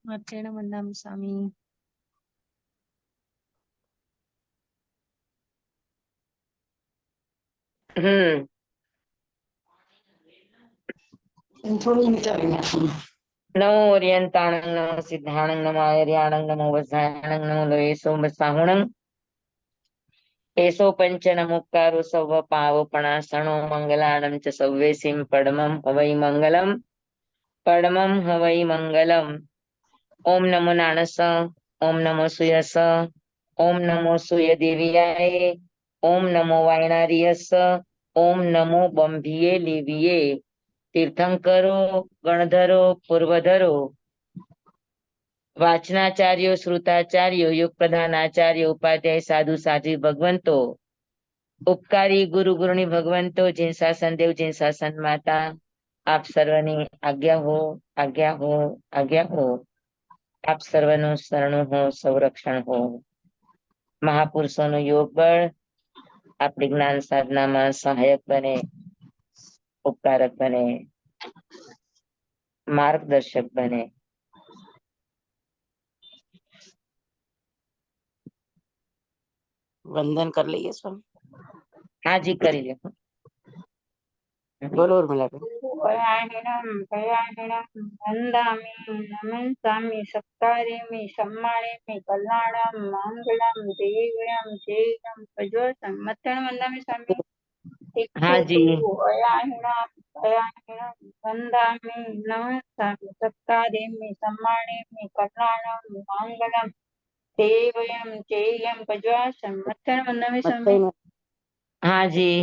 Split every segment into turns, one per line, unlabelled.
માત્રેણ વંદામિ સ્વામી.
નમો ઓરિયંતાણંગ નમો સિદ્ધાણંગ નમો આયર્યાણંગ નમો વસાયાણંગ નમો લોયેસો વસાહુણંગ એસો પંચન મુક્કારો સૌ પાવપણાસણો મંગલાણં ચ સૌવેસીમ પડમં હવૈ મંગલમ પડમં હવૈ મંગલમ. ઓમ નમો નાણસ, ઓમ નમો સુયસ, ઓમ નમો સૂય દેવિયાય, ઓમ નમો વાયણારિયસ, ઓમ નમો બંભીએ લેવીએ. તીર્થંકરો, ગણધરો, પૂર્વધરો, વાચનાચાર્યો, શ્રુતાચાર્યો, યુગ પ્રધાન આચાર્ય, ઉપાધ્યાય, સાધુ સાધ્વી ભગવંતો, ઉપકારી ગુરુ ગુરુની ભગવંતો, જીન શાસન દેવ, જીન શાસન માતા, આપ સર્વની આજ્ઞા હો, આજ્ઞા હો, આજ્ઞા હો. આપ સર્વનું શરણું હો, સંરક્ષણ હો. મહાપુરુષોનું યોગ બળ આપણી જ્ઞાન સાધનામાં સહાયક બને, ઉપકારક બને, માર્ગદર્શક બને.
વંદન કરી લઈએ સ્વામી.
હાજી કરી લે.
બોલો ઉર્મિલા બેન.
વંદામિ નમસ્સામિ સત્કારેમિ સમ્માનેમિ કલ્યાણમ મંગલમ દેવ્યમ જયમ પ્રજોષમ. મત્તણ વંદામિ સ્વામી.
હાજી.
વંદામિ નમસ્સામિ સત્કારેમિ સમ્માનેમિ કલ્યાણમ મંગલમ દેવ્યમ જયમ પ્રજોષમ. મત્તણ વંદામિ સ્વામી.
હાજી.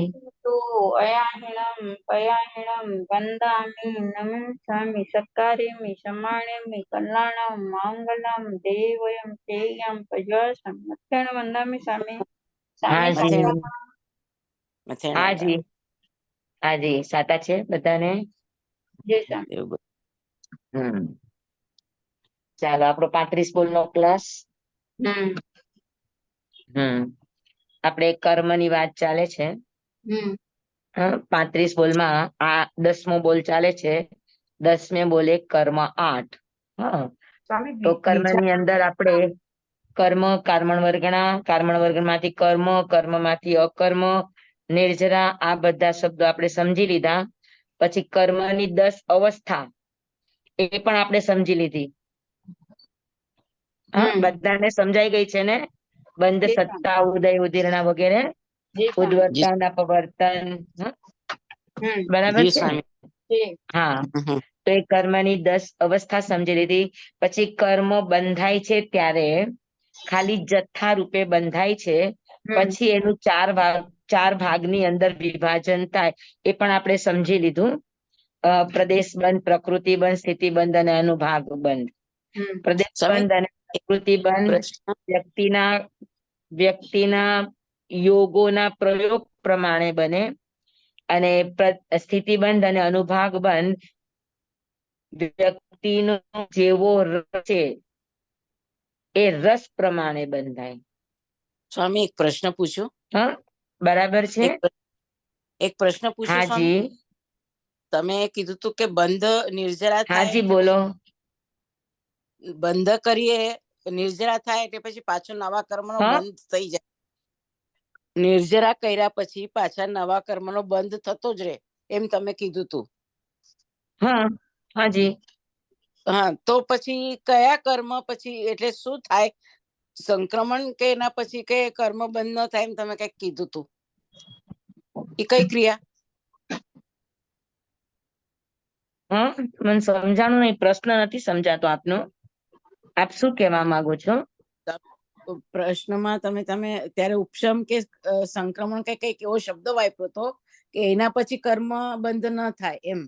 અયાહિણમ વંદામિ નમસ્સામિ સત્કારેમિ સમ્માનેમિ કલ્યાણમ મંગલમ દેવયમ તેયમ પ્રજોષમ. મત્તણ વંદામિ સ્વામી.
હાજી.
મથેણ
હાજી. હાજી. સાતા છે બધાને?
જય સ્વામી.
ચાલો આપણો 35 બોલનો ક્લાસ. આપણે કર્મની વાત ચાલે છે. 35 બોલમાં આ 10મો બોલ ચાલે છે. 10મે બોલે કર્મ 8. તો કર્મની અંદર આપણે કર્મ, કર્મણ વર્ગમાંથી કર્મ, કર્મમાંથી અકર્મ, નિર્જરા, આ બધા શબ્દો આપણે સમજી લીધા. પછી કર્મની 10 અવસ્થા એ પણ આપણે સમજી લીધી. બધાને સમજાઈ ગઈ છે ને? બંધ, સત્તા, ઉદય, ઉદીર્ણા વગેરે, ઉદ્વર્તન, અપવર્તન. બરાબર છે? હા. તો એ કર્મની 10 અવસ્થા સમજી લીધી. પછી કર્મ બંધાય છે ત્યારે ખાલી જથ્થા રૂપે બંધાય છે. પછી એનું 4 ભાગની અંદર વિભાજન થાય એ પણ આપણે સમજી લીધું. પ્રદેશ બંધ, પ્રકૃતિ બંધ, સ્થિતિ બંધ અને અનુભાગ બંધ. પ્રદેશ બંધ અને પ્રકૃતિ બંધ વ્યક્તિના યોગોના પ્રયોગ પ્રમાણે બને, અને સ્થિતિ બંધ અને અનુભાગ બંધ વ્યક્તિનો જેવો રસ છે એ રસ પ્રમાણે બંધાય.
સ્વામી એક પ્રશ્ન પૂછ્યો.
હા, બરાબર છે.
એક પ્રશ્ન પૂછ્યો સ્વામી. તમે કીધું તું કે બંધ નિર્જરા થાય.
હાજી બોલો.
બંધ કરીએ, નિર્જરા થાય એટલે પછી પાછો નવા કર્મનો બંધ થઈ જાય. નિર્જરા કર્યા પછી પાછા નવા કર્મનો બંધ થતો જ રહે એમ તમે કીધું તું.
હાજી.
હા, તો પછી કયા કર્મ પછી એટલે શું થાય? સંક્રમણ કે એના પછી કે કર્મ બંધ ન થાય એમ તમે કઈક કીધું તું. એ કઈ ક્રિયા?
મને સમજાણું નહીં, પ્રશ્ન નથી સમજાતો આપનો. આપ શું કહેવા માંગો છો?
પ્રશ્નમાં તમે ત્યારે ઉપશમ કે સંક્રમણ કે કઈક એવો શબ્દ વાપર્યો હતો કે એના પછી કર્મ બંધ ન થાય એમ.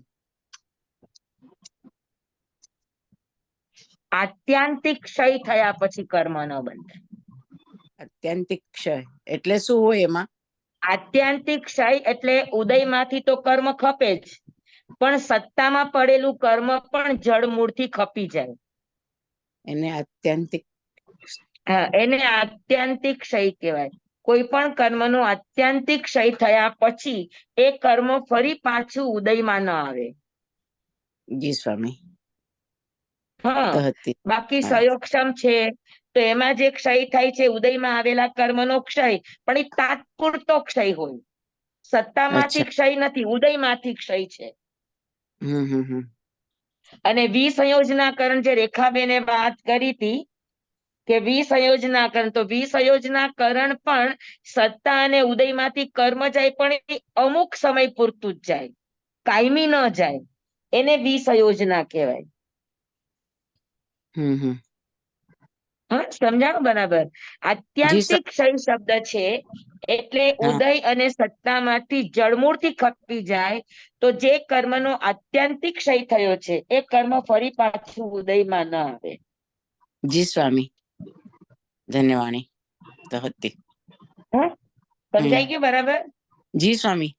આત્યંતિક ક્ષય થયા પછી કર્મ ન બંધ.
આત્યંતિક ક્ષય એટલે શું હોય એમાં?
આત્યંતિક ક્ષય એટલે ઉદયમાંથી તો કર્મ ખપે જ, પણ સત્તામાં પડેલું કર્મ પણ જળ મૂળથી ખપી જાય.
એને આત્યંતિક
ક્ષય કહેવાય. કોઈ પણ કર્મનો આત્યંતિક ક્ષય થયા પછી એ કર્મ ફરી પાછું ઉદયમાં ન આવે.
જી સ્વામી. હતી.
બાકી
હા.
સયોક્ષમ છે તો એમાં જે ક્ષય થાય છે ઉદયમાં આવેલા કર્મનો ક્ષય, પણ એ તાત્પૂરતો ક્ષય હોય. સત્તામાંથી
અચ્છા.
ક્ષય નથી, ઉદયમાંથી ક્ષય છે.
હમ હમ હમ
અને વિસંયોજનાકરણ જે રેખાબેને વાત કરી હતી કે વિસંયોજનાકરણ, તો વિસંયોજનાકરણ પણ સત્તા અને ઉદયમાંથી કર્મ જાય, પણ એ અમુક સમય પૂરતું જ જાય, કાયમી ન જાય. એને વિસંયોજના કહેવાય.
હમ હમ
હા, સમજાણું બરાબર?
જી સર.
આત્યંતિક ક્ષય શબ્દ છે એટલે
હા.
ઉદય અને સત્તામાંથી જળમૂળથી ખપી જાય, તો જે કર્મનો આત્યંતિક ક્ષય થયો છે એ કર્મ ફરી પાછું ઉદયમાં ન આવે.
જી સ્વામી, ધન્યવાણી તો હતી.
હા,
હમ
સમજાઈ ગયું બરાબર?
જી સ્વામી.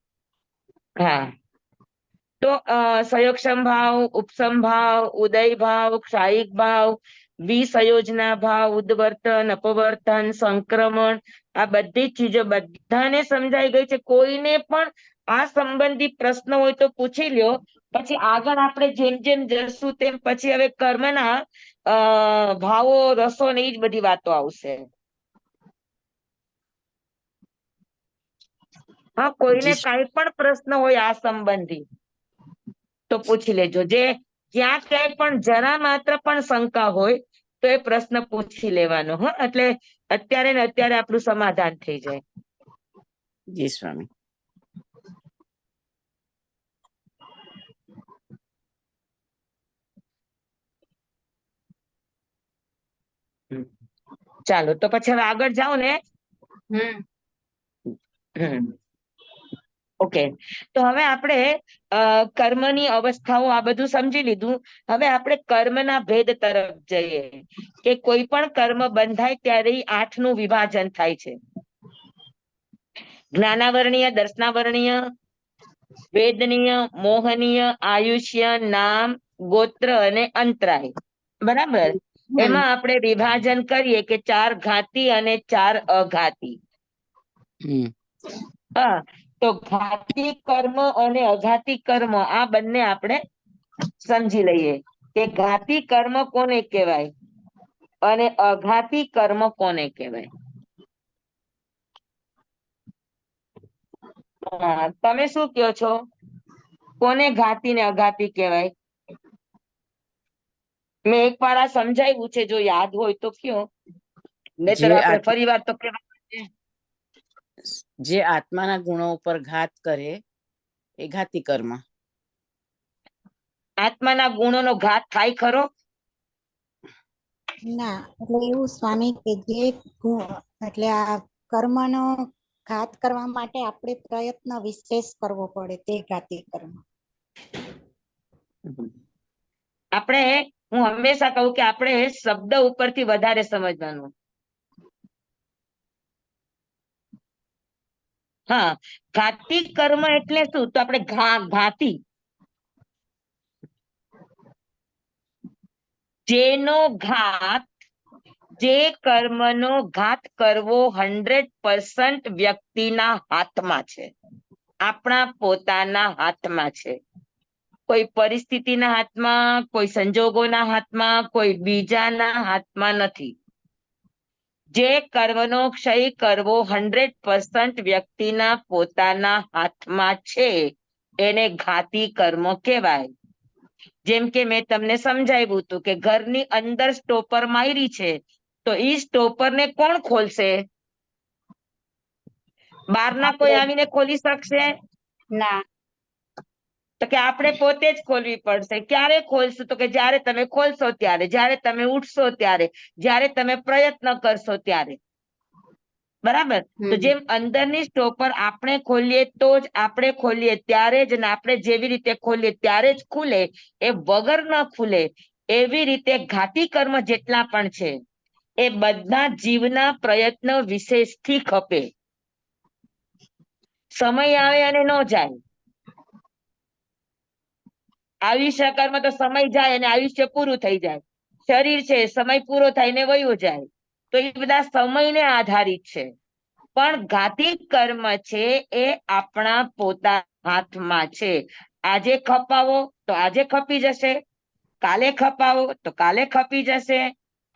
હા, તો સંયોગક્ષમ ભાવ, ઉપસમ ભાવ, ઉદય ભાવ, ક્ષાયિક ભાવ, વિસંયોજના ભાવ, ઉદ્વર્તન, અપવર્તન, સંક્રમણ, આ બધી જ ચીજો બધાને સમજાઈ ગઈ છે. કોઈને પણ આ સંબંધી પ્રશ્ન હોય તો પૂછી લ્યો. પછી આગળ આપણે જેમ જેમ જશું તેમ પછી હવે કર્મના ભાવો, રસો ને એ જ બધી વાતો આવશે. હા, કોઈને
જી
કઈ પણ પ્રશ્ન હોય આ સંબંધી તો પૂછી લેજો. જે જ્યાં ક્યાંય પણ જરા માત્ર પણ શંકા હોય તો એ પ્રશ્ન પૂછી લેવાનો. હા, એટલે અત્યારે ને અત્યારે આપણું સમાધાન થઈ જાય.
જી સ્વામી.
ચાલો, તો પછી હવે આગળ જાઓ ને.
હમ
ઓકે, તો હવે આપણે કર્મની અવસ્થાઓ આ બધું સમજી લીધું. હવે આપણે કર્મના ભેદ તરફ જઈએ કે કોઈ પણ કર્મ બંધાય ત્યારે 8 નું વિભાજન થાય છે. જ્ઞાનાવરણીય, દર્શનાવરણીય, વેદનીય, મોહનીય, આયુષ્ય, નામ, ગોત્ર અને અંતરાય. બરાબર? એમાં આપણે વિભાજન કરીએ કે 4 ઘાતી અને 4 અઘાતી.
હમ
હા, તો ઘાતી કર્મ અને અઘાતી કર્મ આ બંને આપણે સમજી લઈએ કે ઘાતી કર્મ કોને કહેવાય અને અઘાતી કર્મ કોને કહેવાય. હા, તમે શું કહો છો? કોને ઘાતી ને અઘાતી કહેવાય? મેં એક વાર આ સમજાવ્યું છે, જો યાદ હોય તો કયો, નહીતર
જે
આપણે ફરી વાર તો કહેવાય.
જે આત્માના ગુણો ઉપર ઘાત કરે એ ઘાતી કર્મ.
આત્માના ગુણોનો ઘાત થાય ખરો?
ના, એટલે એવું સ્વામી કે જે એટલે આ કર્મનો ઘાત કરવા માટે આપણે પ્રયત્ન વિશેષ કરવો પડે તે ઘાતી કર્મ.
હું હંમેશા કહું કે આપણે શબ્દ ઉપરથી વધારે સમજવાનું. હા, ઘાતી કર્મ એટલે શું? તો આપણે ઘાતી, જેનો ઘાત, જે કર્મનો ઘાત કરવો 100% વ્યક્તિના હાથમાં છે, આપણા પોતાના હાથમાં છે. કોઈ પરિસ્થિતિના હાથમાં, કોઈ સંજોગોના હાથમાં, કોઈ બીજાના હાથમાં નથી. જે કર્મનો ક્ષય કરવો 100% વ્યક્તિના પોતાના હાથમાં છે એને ઘાતી કર્મ કહેવાય. જેમ કે મેં તમને સમજાવ્યું હતું કે ઘરની અંદર સ્ટોપર મારી છે, તો ઈ સ્ટોપરને કોણ ખોલશે? બહારના કોઈ આવીને ખોલી શકશે?
ના.
તો કે આપણે પોતે જ ખોલવી પડશે. ક્યારે ખોલશું? તો કે જ્યારે તમે ખોલશો ત્યારે, જ્યારે તમે ઉઠશો ત્યારે, જ્યારે તમે પ્રયત્ન કરશો ત્યારે. બરાબર? તો જેમ અંદરની સ્ટોપર આપણે ખોલીએ તો જ આપણે ખોલીએ ત્યારે જ, ને આપણે જેવી રીતે ખોલીએ ત્યારે જ ખુલે, એ વગર ન ખુલે. એવી રીતે ઘાતી કર્મ જેટલા પણ છે એ બધા જીવના પ્રયત્ન વિશેષથી ખપે. સમય આવે અને ન જાય. આયુષ્ય કર્મ તો સમય જાય અને આયુષ્ય પૂરું થઈ જાય. શરીર છે, સમય પૂરો થાય ને વયો જાય. તો એ બધા સમયને આધારિત છે. પણ ઘાતી કર્મ છે એ આપણા પોતાના હાથમાં છે. આજે ખપાવો તો આજે ખપી જશે, કાલે ખપાવો તો કાલે ખપી જશે.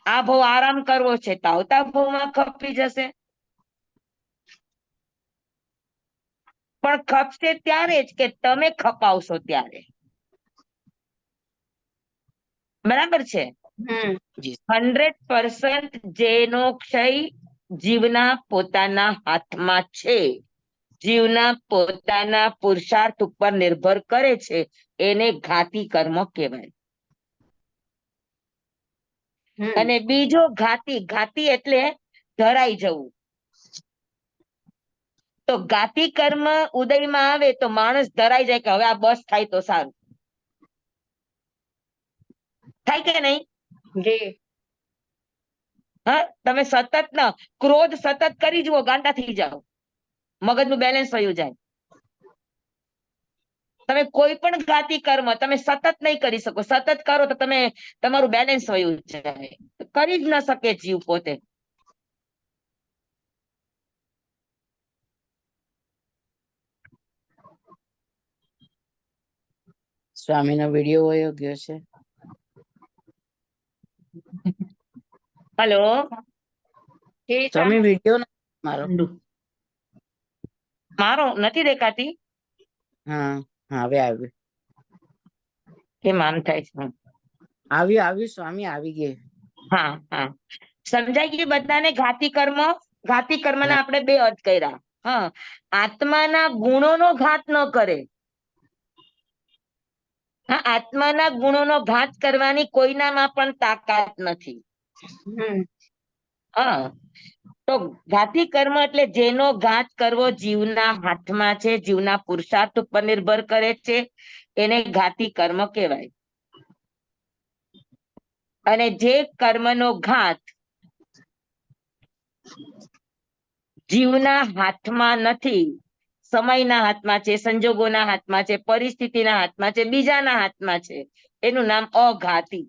આ ભાવ આરામ કરવો છે તો આવતા ભાવમાં ખપી જશે. પણ ખપશે ત્યારે જ કે તમે ખપાવશો ત્યારે. બરાબર છે. 100% જેનો ક્ષય જીવના પોતાના હાથમાં છે, જીવના પોતાના પુરુષાર્થ ઉપર નિર્ભર કરે છે, એને ઘાતી કર્મ કહેવાય. અને બીજો ઘાતી, ઘાતી એટલે ધરાઈ જવું. તો ઘાતી કર્મ ઉદયમાં આવે તો માણસ ધરાઈ જાય કે હવે આ બસ થાય તો સારું. થાય કે નહીં? હા, તમે સતત ક્રોધ સતત કરી જુઓ, ગાંડા થઈ જાઓ, મગજનું બેલેન્સ વયું જાય. તમે કોઈ પણ ઘાતી કર્મ તમે સતત નહીં કરી શકો. સતત કરો તો તમે તમારું બેલેન્સ વયું જાય, કરી જ ન શકે જીવ પોતે.
સ્વામીનો વિડીયો વયો ગયો છે.
હલો,
સ્વામી વિડીયો મારો
મારો નથી દેખાતી.
હા હા, હવે આવ્યું.
કેમ આમ થાય છે?
આવ્યું આવ્યું સ્વામી, આવી ગઈ.
હા હા, સમજાઈ ગયું બધાને? ઘાતી કર્મ, ઘાતી કર્મના આપણે બે અર્થ કર્યા. હા, આત્માના ગુણોનો ઘાત ન કરે. હા, આત્માના ગુણોનો ઘાત કરવાની કોઈનામાં પણ તાકાત નથી. હા, તો ઘાતી કર્મ એટલે જેનો ઘાત કરવો જીવના હાથમાં છે, જીવના પુરુષાર્થ ઉપર નિર્ભર કરે છે, એને ઘાતી કર્મ કહેવાય. અને જે કર્મનો ઘાત જીવના હાથમાં નથી, સમયના હાથમાં છે, સંજોગોના હાથમાં છે, પરિસ્થિતિના હાથમાં છે, બીજાના હાથમાં છે, એનું નામ અઘાતી.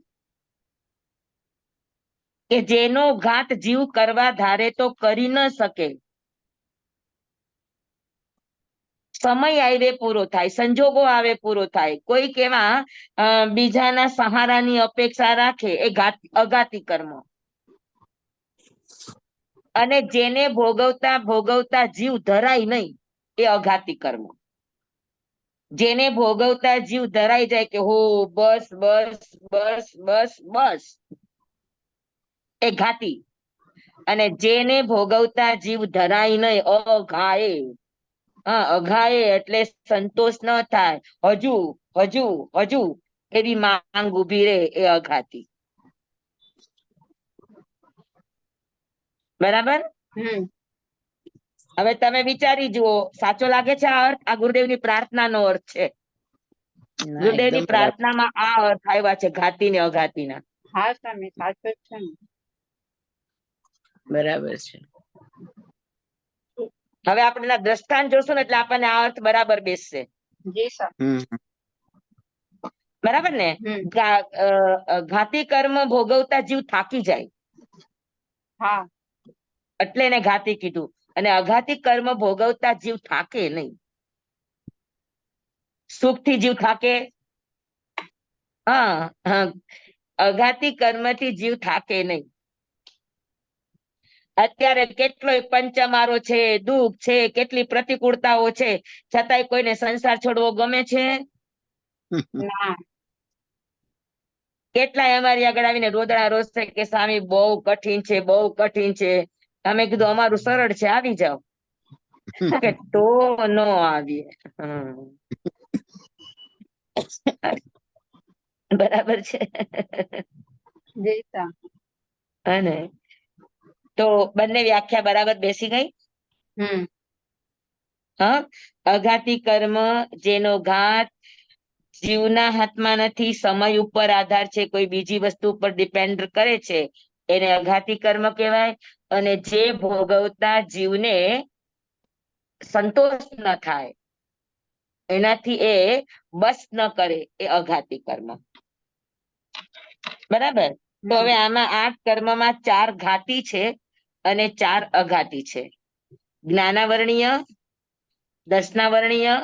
કે જેનો ઘાત જીવ કરવા ધારે તો કરી ન શકે. સમય આવે પૂરો થાય, સંજોગો આવે પૂરો થાય, કોઈ કેવા બીજાના સહારાની અપેક્ષા રાખે, એ અઘાતી કર્મ. અને જેને ભોગવતા ભોગવતા જીવ ધરાય નહીં, એ અઘાતી કર્મ. જેને ભોગવતા જીવ ધરાઈ જાય કે હો બસ બસ બસ બસ બસ, એ ઘાતી. અને જેને ભોગવતા જીવ ધરાય નહીં, અઘાએ. હા, અઘાએ એટલે સંતોષ ન થાય, હજુ હજુ હજુ એવી માંગ ઉભી રહે, એ અઘાતી. બરાબર? હવે તમે વિચારી જુઓ, સાચો લાગે છે આ અર્થ? આ ગુરુદેવની પ્રાર્થનાનો અર્થ છે. ગુરુદેવની પ્રાર્થનામાં આ અર્થ આવ્યા છે, ઘાતી ને અઘાતીના.
હા સ્વામી, સાચું જ છે ને.
બરાબર છે.
હવે આપણે દ્રષ્ટાંત જોશું ને એટલે આપણને આ અર્થ બરાબર બેસશે.
જી સર.
બરાબર ને? ઘાતી કર્મ ભોગવતા જીવ થાકી જાય.
હા,
એટલે એને ઘાતી કીધું. અને અઘાતી કર્મ ભોગવતા જીવ થાકે નહીં. સુખથી જીવ થાકે? હા હા, અઘાતી કર્મથી જીવ થાકે નહીં. અત્યારે કેટલોય પંચમારો છે, દુઃખ છે, કેટલી પ્રતિકૂળતાઓ છે, છતાંય કોઈને સંસાર છોડવો ગમે છે?
ના.
કેટલાય અમારી આગળ આવીને રોદડા રોશે કે સ્વામી બહુ કઠિન છે, બહુ કઠિન છે. અમે કીધું અમારું સરળ છે, આવી જાઓ. કે તો નો આવીએ. બરાબર છે. અને તો બંને વ્યાખ્યા બરાબર બેસી ગઈ. હા, અઘાતી કર્મ જેનો ઘાત જીવના હાથમાં નથી, સમય ઉપર આધાર છે, કોઈ બીજી વસ્તુ ઉપર ડિપેન્ડ કરે છે, એને અઘાતી કર્મ કહેવાય. અને જે ભોગવતા જીવને સંતોષ ન થાય, એનાથી એ બસ ન કરે, એ અઘાતી કર્મ. બરાબર? તો હવે આમાં 8 કર્મમાં 4 ઘાતી છે અને 4 અઘાતી છે. જ્ઞાનાવર્ણીય, દર્શનાવર્ણીય,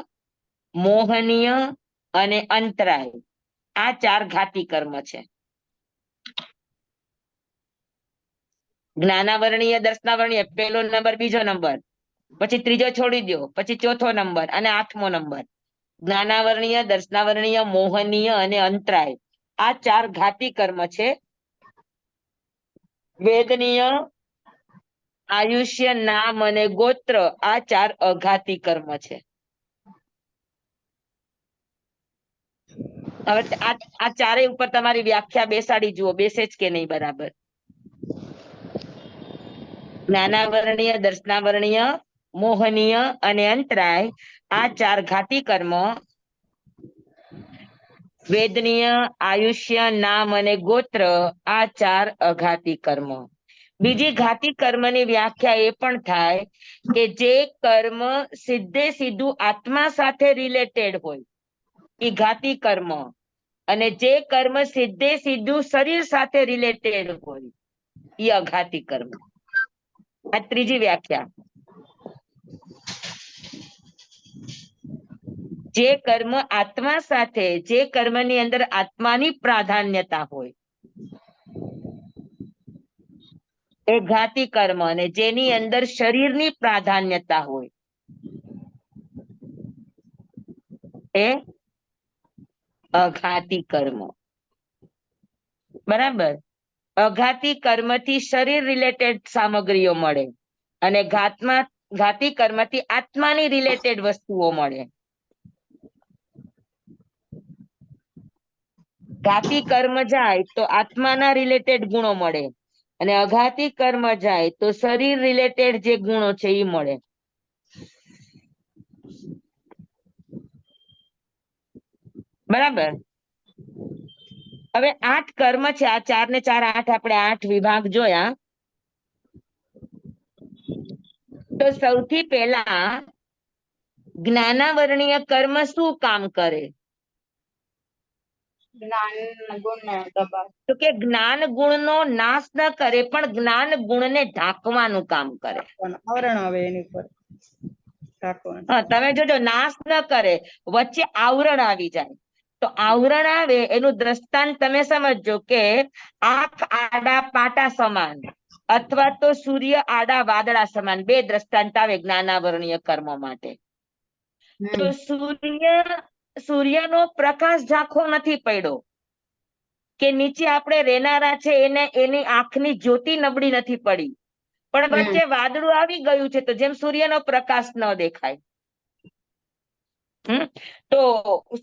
મોહનીય અને અંતરાય. આ 4 ઘાતી કર્મ છે. જ્ઞાનાવરણીય, દર્શનાવરણીય પહેલો નંબર, બીજો નંબર, પછી ત્રીજો છોડી દો, પછી ચોથો નંબર અને 8મો નંબર. જ્ઞાનાવરણીય, દર્શનાવરણીય, મોહનીય અને અંતરાય, આ 4 ઘાતી કર્મ છે. વેદનીય, આયુષ્ય, નામ અને ગોત્ર, આ 4 અઘાતી કર્મ છે. હવે આ ચારેય ઉપર તમારી વ્યાખ્યા બેસાડી જુઓ, બેસે જ કે નહીં બરાબર. જ્ઞાનાવરણીય, દર્શનાવરણીય, મોહનીય અને અંતરાય, આ 4 ઘાતી કર્મ. વેદનીય, આયુષ્ય, નામ અને ગોત્ર, આ 4 અઘાતી કર્મ. બીજી ઘાતી કર્મની વ્યાખ્યા એ પણ થાય કે જે કર્મ સીધે સીધું આત્મા સાથે રિલેટેડ હોય એ ઘાતી કર્મ, અને જે કર્મ સીધે સીધું શરીર સાથે રિલેટેડ હોય એ અઘાતી કર્મ. આ ત્રીજી વ્યાખ્યા. જે કર્મ આત્મા સાથે, જે કર્મની અંદર આત્માની પ્રાધાન્યતા હોય એ ઘાતી કર્મ, અને જેની અંદર શરીરની પ્રાધાન્યતા હોય એ અઘાતી કર્મ. બરાબર. અઘાતી કર્મથી શરીર રિલેટેડ સામગ્રીઓ મળે અને ઘાતી કર્મથી આત્માની રિલેટેડ વસ્તુઓ મળે. ઘાતી કર્મ જાય તો આત્માના રિલેટેડ ગુણો મળે, અને અઘાતી કર્મ જાય તો શરીર રિલેટેડ જે ગુણો છે એ મળે. બરાબર. હવે 8 કર્મ છે, આ 4 ને 4 8, આપણે 8 વિભાગ જોયા. તો સૌથી પહેલા જ્ઞાનાવરણીય કર્મ શું કામ કરે?
જ્ઞાન ગુણ દબાવ.
તો કે જ્ઞાન ગુણનો નાશ ન કરે, પણ જ્ઞાન ગુણને ઢાંકવાનું કામ કરે.
આવરણ આવે એની પર ઢાંકવાનું.
હા, તમે જોજો, નાશ ન કરે, વચ્ચે આવરણ આવી જાય. તો આવરણ આવે એનું દ્રષ્ટાંત તમે સમજો કે આંખ આડા પાટા સમાન અથવા તો સૂર્ય આડા વાદળા સમાન, 2 દ્રષ્ટાંત આવે જ્ઞાનાવરણીય કર્મ માટે. તો સૂર્યનો પ્રકાશ ઝાંખો નથી પડ્યો, કે નીચે આપણે રહેનારા છે એને એની આંખની જ્યોતિ નબળી નથી પડી, પણ વચ્ચે વાદળું આવી ગયું છે તો જેમ સૂર્યનો પ્રકાશ ન દેખાય. તો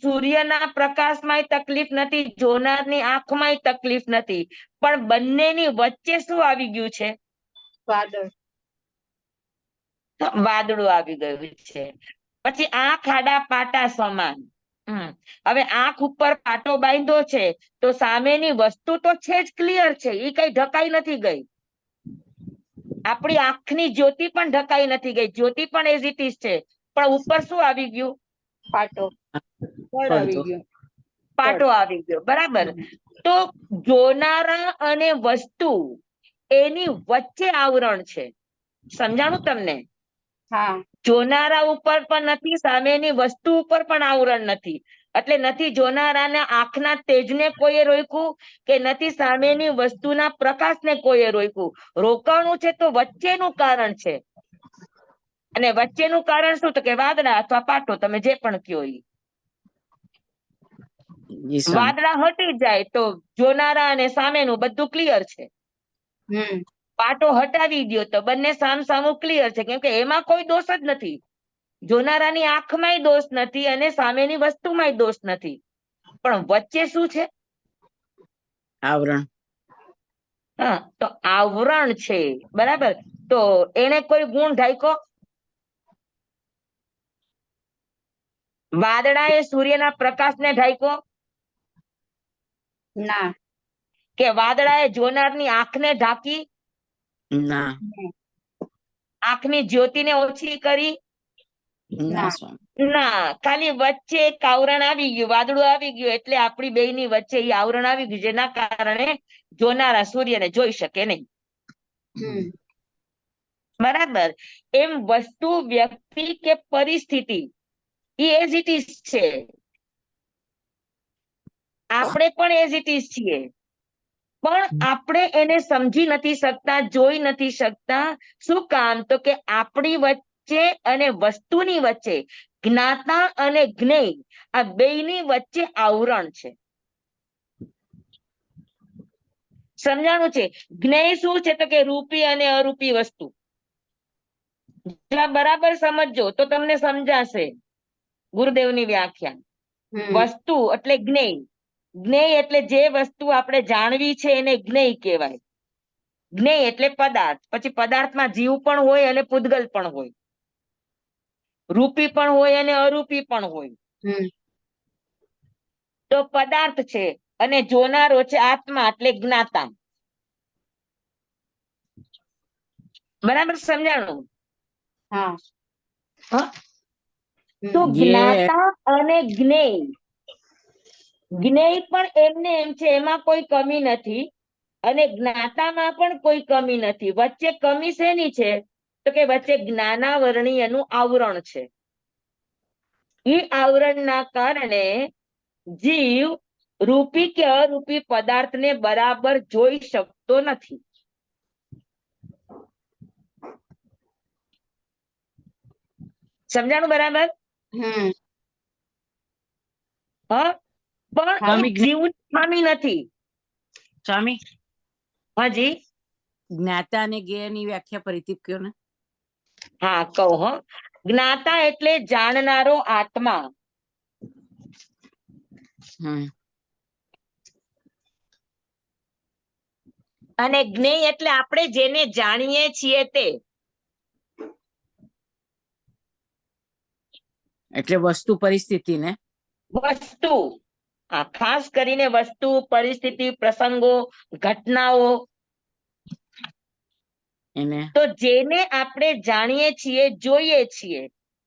સૂર્યના પ્રકાશમાં તકલીફ નથી, જોનારની આંખમાં તકલીફ નથી, પણ બંનેની વચ્ચે શું આવી ગયું છે? વાદળું આવી ગયું છે. પછી આંખ આડા પાટા સમાન. હવે આંખ ઉપર પાટો બાંધ્યો છે તો સામેની વસ્તુ તો છે જ, ક્લિયર છે, એ કઈ ઢકાઈ નથી ગઈ. આપણી આંખની જ્યોતિ પણ ઢકાઈ નથી ગઈ, જ્યોતિ પણ એઝ ઇટ ઇઝ છે, પણ ઉપર શું આવી ગયું? પાટો આવી ગયો, પાટો આવી ગયો. બરાબર. તો જોનારા અને વસ્તુ એની વચ્ચે આવરણ છે. સમજાણું તમને?
હા.
જોનારા ઉપર પણ નથી, સામેની વસ્તુ ઉપર પણ આવરણ નથી. એટલે નથી જોનારાના આંખના તેજને કોઈએ રોક્યું, કે નથી સામેની વસ્તુના પ્રકાશને કોઈએ રોક્યું. રોકાણું છે તો વચ્ચેનું કારણ છે. અને વચ્ચેનું કારણ શું? તો કે વાદળા અથવા પાટો, તમે જે પણ કયો ઈ. વાદળા હટી જાય તો જોનારા અને સામેનું બધું ક્લિયર છે. પાટો હટાવી દો તો બંને સામસામું ક્લિયર છે, કેમ કે એમાં કોઈ દોષ જ નથી. જોનારાની આંખમાંય દોષ નથી અને સામેની વસ્તુમાંય દોષ નથી, પણ વચ્ચે શું છે?
આવરણ.
હા, તો આવરણ છે. બરાબર. તો એને કોઈ ગુણ ઢાંક્યો? વાદળાએ સૂર્યના પ્રકાશને ઢાંક્યો?
ના.
કે વાદળાએ જોનારની આંખને ઢાંકી?
ના.
આંખની જ્યોતિને ઓછી કરી?
ના.
ના. ખાલી વચ્ચે એક આવરણ આવી ગયું, વાદળું આવી ગયું, એટલે આપણી બેયની વચ્ચે એ આવરણ આવી ગયું, જેના કારણે જોનારા સૂર્યને જોઈ શકે નહીં. બરાબર. એમ વસ્તુ, વ્યક્તિ કે પરિસ્થિતિ એ એઝ ઇટ ઇઝ છે. આપણે પણ એઝ ઇટ ઇઝ છીએ, પણ આપણે એને સમજી નથી શકતા, જોઈ નથી શકતા. શું કામ? તો કે આપણી વચ્ચે અને વસ્તુની વચ્ચે, જ્ઞાતા અને જ્ઞેય, આ બેયની વચ્ચે આવરણ છે. સમજાણું છે? જ્ઞેય શું છે? તો કે રૂપી અને અરૂપી વસ્તુ. બરાબર સમજજો તો તમને સમજાશે ગુરુદેવની વ્યાખ્યા. વસ્તુ એટલે જ્ઞેય. જ્ઞેય એટલે જે વસ્તુ આપણે જાણવી છે એને જ્ઞેય કહેવાય. જ્ઞેય એટલે પદાર્થ. પછી પદાર્થમાં જીવ પણ હોય અને પૂદગલ પણ હોય, રૂપી પણ હોય અને અરૂપી પણ હોય. તો પદાર્થ છે અને જોનારો છે આત્મા એટલે જ્ઞાતા. બરાબર સમજાણું? હા. તો જ્ઞાતા અને જ્ઞેય, જ્ઞેય પણ એમને એમ છે, એમાં કોઈ કમી નથી, અને જ્ઞાતામાં પણ કોઈ કમી નથી. વચ્ચે કમી શેની છે? તો કે વચ્ચે જ્ઞાનાવરણીયનું આવરણ છે. એ આવરણના કારણે જીવ રૂપી કે અરૂપી પદાર્થને બરાબર જોઈ શકતો નથી. સમજાણું બરાબર? હા, પણ જીવની ખામી નથી.
સ્વામી,
હાજી.
જ્ઞાતા અને જ્ઞેયની વ્યાખ્યા ફરીથી કયો ને.
હા, કહું. હો, જ્ઞાતા એટલે જાણનારો આત્મા. અને જ્ઞેય એટલે આપણે જેને જાણીએ છીએ તે.
એટલે વસ્તુ, પરિસ્થિતિ ને
વસ્તુ. હા, ખાસ કરીને વસ્તુ, પરિસ્થિતિ, પ્રસંગો, ઘટનાઓ.
એને
તો જેને આપણે જાણીએ છીએ, જોઈએ છીએ,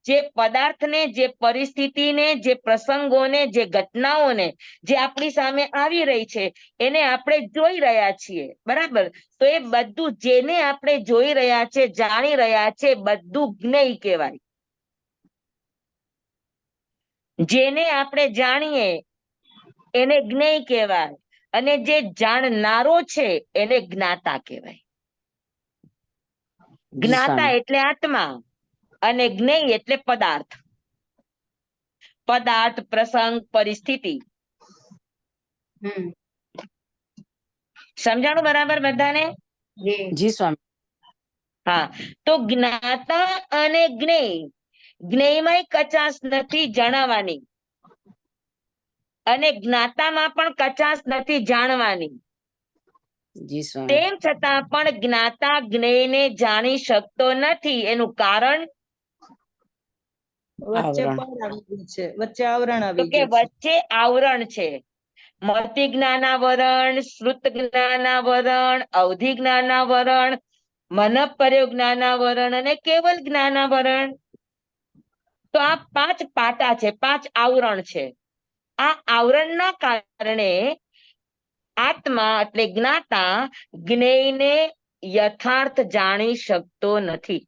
જે પદાર્થને, જે પરિસ્થિતિને, જે પ્રસંગોને, જે ઘટનાઓને, જે આપણી સામે આવી રહી છે એને આપણે જોઈ રહ્યા છીએ. બરાબર? તો એ બધું જેને આપણે જોઈ રહ્યા છે, જાણી રહ્યા છે, બધું જ્ઞેય કહેવાય. જેને આપણે જાણીએ એને જ્ઞેય કહેવાય, અને જે જાણનારો છે એને જ્ઞાતા કહેવાય. જ્ઞાતા એટલે આત્મા અને જ્ઞેય એટલે પદાર્થ. પદાર્થ, પ્રસંગ, પરિસ્થિતિ. સમજાણું બરાબર બધાને?
જી સ્વામી.
હા, તો જ્ઞાતા અને જ્ઞેય, જ્ઞેયમાં કચાશ નથી જણાવવાની, અને જ્ઞાતામાં પણ કચાશ નથી જાણવાની. તેમ છતાં પણ જ્ઞાતા જ્ઞેયને જાણી શકતો નથી. એનું કારણ?
વચ્ચે પણ આવી ગયું છે, વચ્ચે આવરણ
તો
આવી
કે
ગયું છે.
વચ્ચે આવરણ છે. મતિ જ્ઞાનાવરણ, શ્રુત જ્ઞાનાવરણ, અવધિ જ્ઞાનાવરણ, મનઃપર્યો જ્ઞાનાવરણ અને કેવલ જ્ઞાનાવરણ. તો આ 5 પાટા છે, 5 આવરણ છે. આ આવરણના કારણે આત્મા એટલે જ્ઞાતા જ્ઞેયને યથાર્થ જાણી શકતો નથી.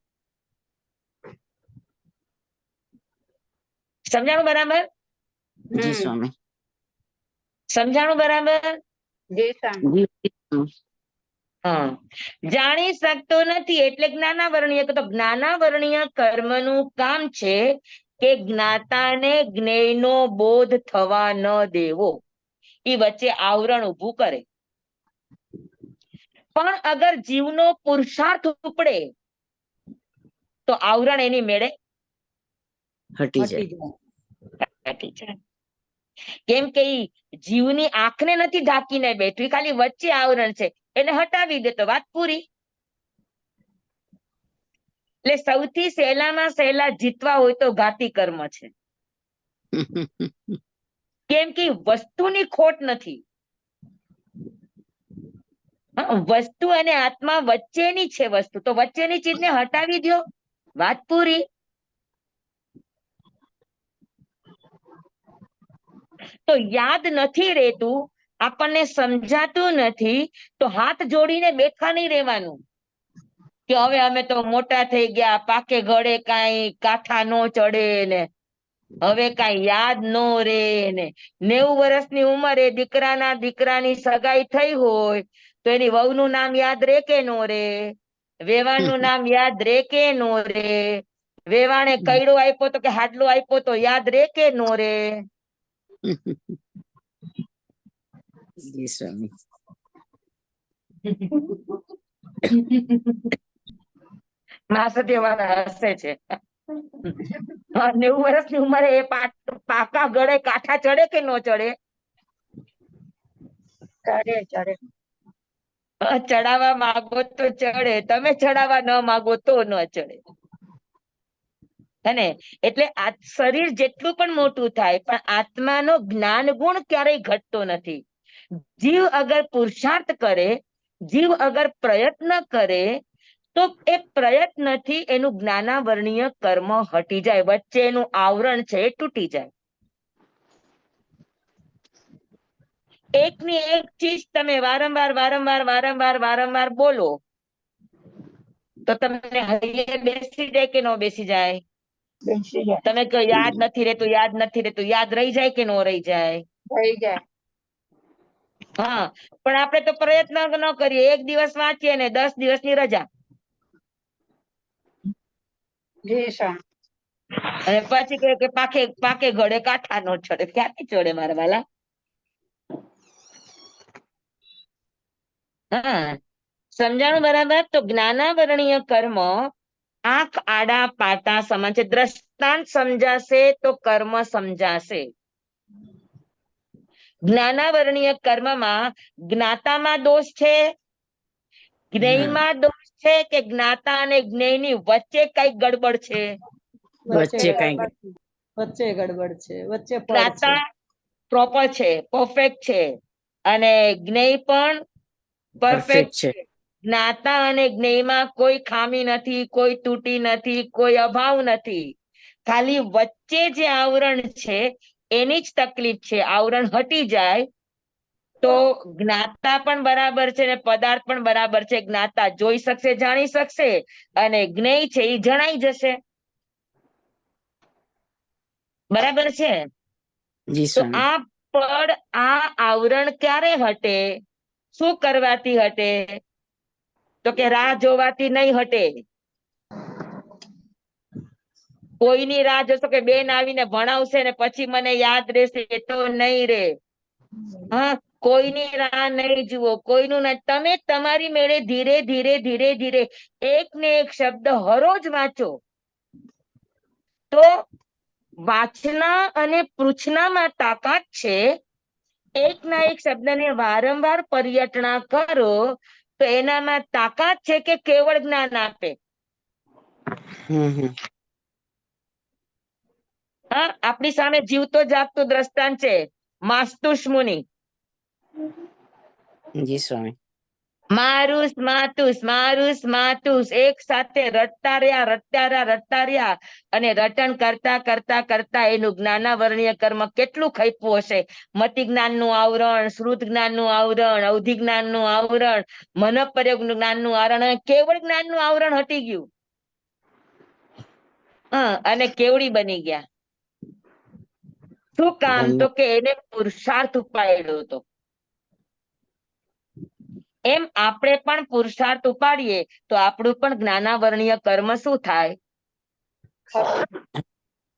સમજાણું બરાબર?
જી સ્વામી.
સમજાણું બરાબર? હા, જાણી શકતો નથી એટલે જ્ઞાનાવરણીય. તો જ્ઞાનાવરણીય કર્મનું કામ છે કે જ્ઞાતાને જ્ઞેયનો બોધ થવા ન દેવો. એ વચ્ચે આવરણ ઊભું કરે. પણ અગર જીવનો પુરુષાર્થ ઉપડે તો આવરણ એની મેળે
હટી જાય.
કેમ કે જીવની આંખને નથી ઢાંકીને બેઠું, ખાલી વચ્ચે આવરણ છે, એને હટાવી દે તો વાત પૂરી. એટલે સૌથી સહેલામાં સહેલા જીતવા હોય તો ઘાતી કર્મ છે. કેમ કે વસ્તુની ખોટ નથી. વસ્તુ અને આત્મા વચ્ચેની છે વસ્તુ, તો વચ્ચેની ચીજને હટાવી દો, વાત પૂરી. તો યાદ નથી રહેતું, આપણને સમજાતું નથી, તો હાથ જોડીને બેઠા નહીં રહેવાનું કે હવે અમે તો મોટા થઈ ગયા, પાકે ઘડે કાંઈ કાંઠા નો ચડે ને. હવે કઈ યાદ નો રે ને 90 વર્ષની ઉંમરે દીકરાની સગાઈ થઈ હોય તો એની વહુનું નામ યાદ રે કે નો રે, વેવાણનું નામ યાદ રે કે નો રે, વેવાણે કૈડો આપ્યો તો કે હાડલો આપ્યો તો યાદ રે કે નો રે?
જી સ્વામી.
માસતી અમારા હસે છે. 90 વર્ષની ઉંમરે એ પાકા ગળે કાંઠા ચડે કે નો ચડે?
ચડે ચડે.
ચડાવવા માંગો તો ચડે, તમે ચડાવવા ન માંગો તો ન ચડે. હે એટલે આ શરીર જેટલું પણ મોટું થાય પણ આત્માનો જ્ઞાન ગુણ ક્યારેય ઘટતો નથી. જીવ અગર પુરુષાર્થ કરે, જીવ અગર પ્રયત્ન કરે તો એ પ્રયત્નથી એનું જ્ઞાનાવરણીય કર્મ હટી જાય, વચ્ચે એનું આવરણ છે એ તૂટી જાય. એકની એક ચીજ તમે વારંવાર બોલો તો તમને હૈયે બેસી જાય કે નો બેસી જાય?
બેસી જાય.
તમે કહો યાદ નથી રહેતું, યાદ રહી જાય કે નો રહી જાય?
થઈ જાય.
હા, પણ આપણે તો પ્રયત્ન ન કરીએ, 1 દિવસ વાંચીએ ને 10 દિવસની રજા,
જી સ્વામી.
અને પછી કહે કે પાકે ઘડે કાંઠા નો ચડે. ક્યાંથી ચડે મારા વાલા? હા, સમજાણું બરાબર? તો જ્ઞાનાવરણીય કર્મ આંખ આડા પાટા સમાન છે. દ્રષ્ટાંત સમજાશે તો કર્મ સમજાશે. જ્ઞાનાવરણીય કર્મમાં જ્ઞાતામાં દોષ છે, જ્ઞેયમાં દોષ છે, કે જ્ઞાતા અને જ્ઞેયની વચ્ચે કઈક ગડબડ છે?
વચ્ચે કઈ
વચ્ચે ગડબડ છે, વચ્ચે પડ છે.
જ્ઞાતા પ્રોપર છે, પરફેક્ટ છે, અને જ્ઞેય પણ પરફેક્ટ છે. જ્ઞાતા અને જ્ઞેયમાં કોઈ ખામી નથી, કોઈ તૂટી નથી, કોઈ અભાવ નથી. ખાલી વચ્ચે જે આવરણ છે એની જ તકલીફ છે. આવરણ હટી જાય તો જ્ઞાતા પણ બરાબર છે ને પદાર્થ પણ બરાબર છે. જ્ઞાતા જોઈ શકશે, જાણી શકશે, અને જ્ઞેય છે એ જણાઈ જશે. બરાબર છે?
જી
તો
સ્વામી.
આ પડ, આ આવરણ ક્યારે હટે? શું કરવાથી હટે? તો કે રાહ જોવાથી નહીં હટે. કોઈની રાહ જોશો કે બેન આવીને ભણાવશે ને પછી મને યાદ રહેશે, એ તો નહીં રે. હા, કોઈની રાહ નહીં જુઓ, કોઈનું નહીં. તમે તમારી મેળે ધીરે ધીરે એક ને એક શબ્દ હરોજ વાંચો તો વાંચના અને પૃચ્છનામાં તાકાત છે. એક ના એક શબ્દને વારંવાર પર્યટના કરો તો એનામાં તાકાત છે કે કેવળ જ્ઞાન આપે. હા, આપણી સામે જીવતો જાગતો દ્રષ્ટાંત છે, માસ્તુષ મુનિ.
જી સ્વામી.
મારુસ માતુસ એક સાથે રટતા રહ્યા અને રટણ કરતા એનું જ્ઞાનાવરણીય કર્મ કેટલું ખપ્યું હશે. મતિ જ્ઞાનનું આવરણ, શ્રુત જ્ઞાનનું આવરણ, અવધિ જ્ઞાનનું આવરણ, મનોપર્યોગ જ્ઞાનનું આવરણ, કેવળ જ્ઞાનનું આવરણ હટી ગયું. અને કેવડી બની ગયા. શું કામ? તો કે એને પુરુષાર્થ ઉપાડ્યો હતો. એમ આપણે પણ પુરુષાર્થ ઉપાડીએ તો આપણું પણ જ્ઞાનાવરણીય કર્મ શું થાય?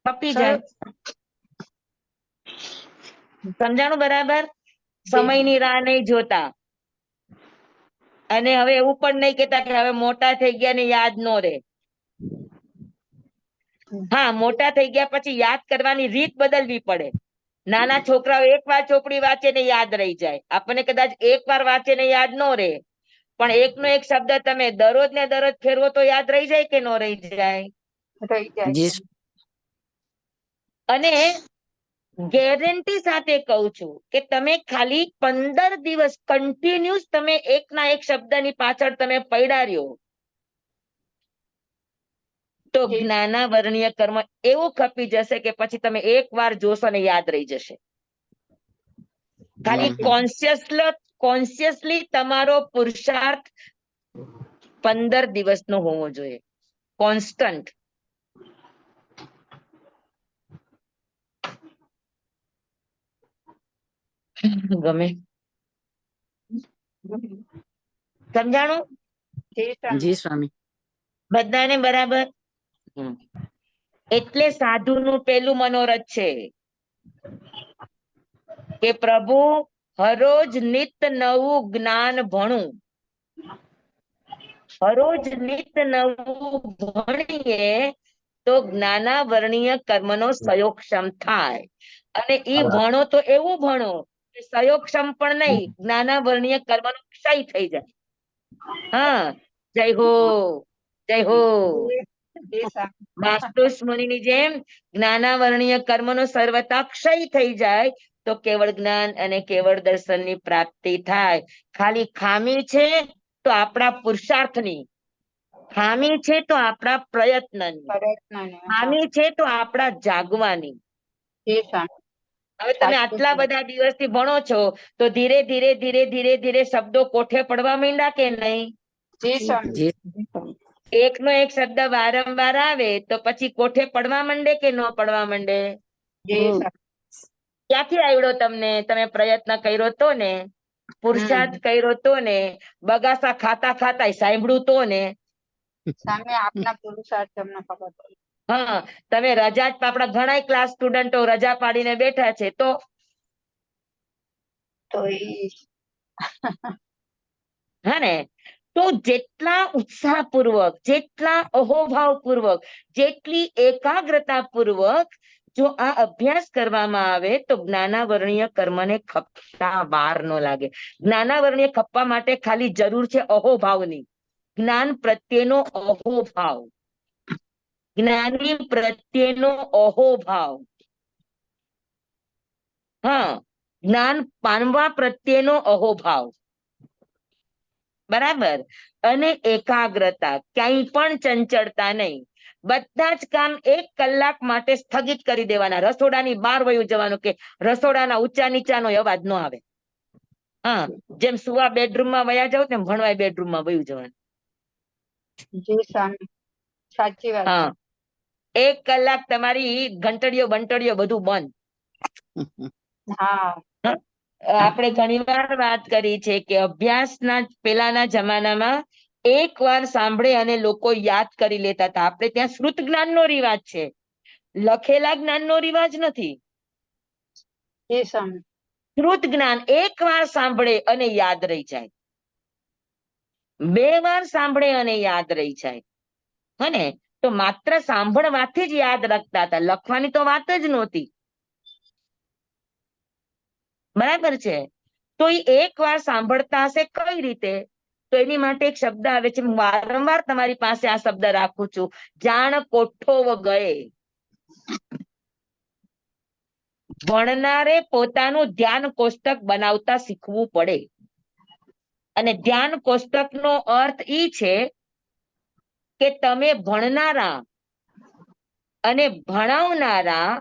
ખપી જાય. સમજાણું બરાબર? સમયની રાહ નહીં જોતા, અને હવે એવું પણ નહીં કેતા કે હવે મોટા થઈ ગયા ને યાદ નો રહે. હા, મોટા થઈ ગયા પછી યાદ કરવાની રીત બદલવી પડે. નાના છોકરાઓ 1 વાર ચોપડી વાંચે ને યાદ રહી જાય. આપણને કદાચ 1 વાર વાંચે ને યાદ નો રહે, પણ એકનો એક શબ્દ તમે દરરોજ ને દરરોજ ફેરવો તો યાદ રહી જાય કે નો રહી જાય?
રહી જાય.
અને ગેરંટી સાથે કહું છું કે તમે ખાલી 15 દિવસ કન્ટિન્યુઅસ તમે એકના એક શબ્દની પાછળ તમે પડ્યા રહ્યો તો જ્ઞાનાવરણીય કર્મ એવું ખપી જશે કે પછી તમે 1 વાર જોશો ને યાદ રહી જશે. ખાલી કોન્શિયસલી તમારો પુરુષાર્થ 15 દિવસનો હોવો જોઈએ, કોન્સ્ટન્ટ. ગમે સમજાણું?
જી સ્વામી.
બધાને બરાબર? એટલે સાધુનું પેલું મનોરથ છે કે પ્રભુ હરોજ નિત નવું જ્ઞાન ભણું. હરોજ નિત નવું ભણીએ તો જ્ઞાનાવરણીય કર્મનો સયોક્ષમ થાય. અને ઈ ભણો તો એવું ભણો કે સયોક્ષમ પણ નહીં, જ્ઞાનાવરણીય કર્મનો ક્ષય થઈ જાય. હા, જય હો, જય હો. વાસ્તુસ મુનિની જેમ જ્ઞાનાવરણીય કર્મનો સર્વતા ક્ષય થઈ જાય તો કેવળ જ્ઞાન અને કેવળ દર્શનની પ્રાપ્તિ થાય. ખાલી ખામી છે તો આપણા પુરુષાર્થની, ખામી છે તો આપણા પ્રયત્નની, ખામી છે તો આપણા જાગવાની. હવે તમે આટલા બધા દિવસથી ભણો છો તો ધીરે ધીરે ધીરે ધીરે ધીરે શબ્દો કોઠે પડવા માંડ્યા કે નહીં? એકનો એક શબ્દ વારંવાર આવે તો પછી કોઠે પડવા માંડે કે ન પડવા માંડે? ક્યાંથી આવડ્યો તમને? તમે પ્રયત્ન કર્યો તો ને, પુરુષાર્થ કર્યો તો ને, બગાસા ખાતા ખાતા સાંભળ્યું તો ને. હા, તમે રજા જ, આપણા ઘણા ક્લાસ સ્ટુડન્ટો રજા પાડીને બેઠા છે તો હા ને, તો જેટલા ઉત્સાહપૂર્વક, જેટલા અહોભાવપૂર્વક, જેટલી એકાગ્રતાપૂર્વક જો આ અભ્યાસ કરવામાં આવે તો જ્ઞાનાવરણીય કર્મને ખપતા વાર ન લાગે. જ્ઞાનાવરણીય ખપવા માટે ખાલી જરૂર છે અહોભાવની, જ્ઞાન પ્રત્યેનો અહોભાવ, જ્ઞાની પ્રત્યેનો અહોભાવ. હા, જ્ઞાન પામવા પ્રત્યેનો અહોભાવ, બરાબર. અને એકાગ્રતા, ક્યાંય પણ ચંચળતા નહીં. બધા જ કામ 1 કલાક માટે સ્થગિત કરી દેવાના. રસોડાની બહાર વયું જવાનું કે રસોડાના ઊંચા નીચાનો અવાજ ન આવે. હા, જેમ સુવા બેડરૂમમાં વયા જાવ તેમ ભણવાય બેડરૂમમાં વયું જવાનું. હા, 1 કલાક તમારી ઘંટડીઓ બંટડીઓ બધું બંધ. આપણે ઘણી વાર વાત કરી છે કે અભ્યાસના પેલાના જમાનામાં એક વાર સાંભળે અને લોકો યાદ કરી લેતા હતા. આપણે ત્યાં શ્રુત જ્ઞાનનો રિવાજ છે, લખેલા જ્ઞાનનો રિવાજ નથી. શ્રુત જ્ઞાન 1 વાર સાંભળે અને યાદ રહી જાય, 2 વાર સાંભળે અને યાદ રહી જાય. હને, તો માત્ર સાંભળવાથી જ યાદ રાખતા હતા, લખવાની તો વાત જ નહોતી. બરાબર છે. તો એ 1 વાર સાંભળતા હશે કઈ રીતે? તો એની માટે એક શબ્દ આવે છે, હું વારંવાર તમારી પાસે આ શબ્દ રાખું છું, જાણ કોઠો ગયે. ભણનારે પોતાનું ધ્યાન કોષ્ટક બનાવતા શીખવું પડે. અને ધ્યાન કોષ્ટકનો અર્થ એ છે કે તમે ભણનારા અને ભણાવનારા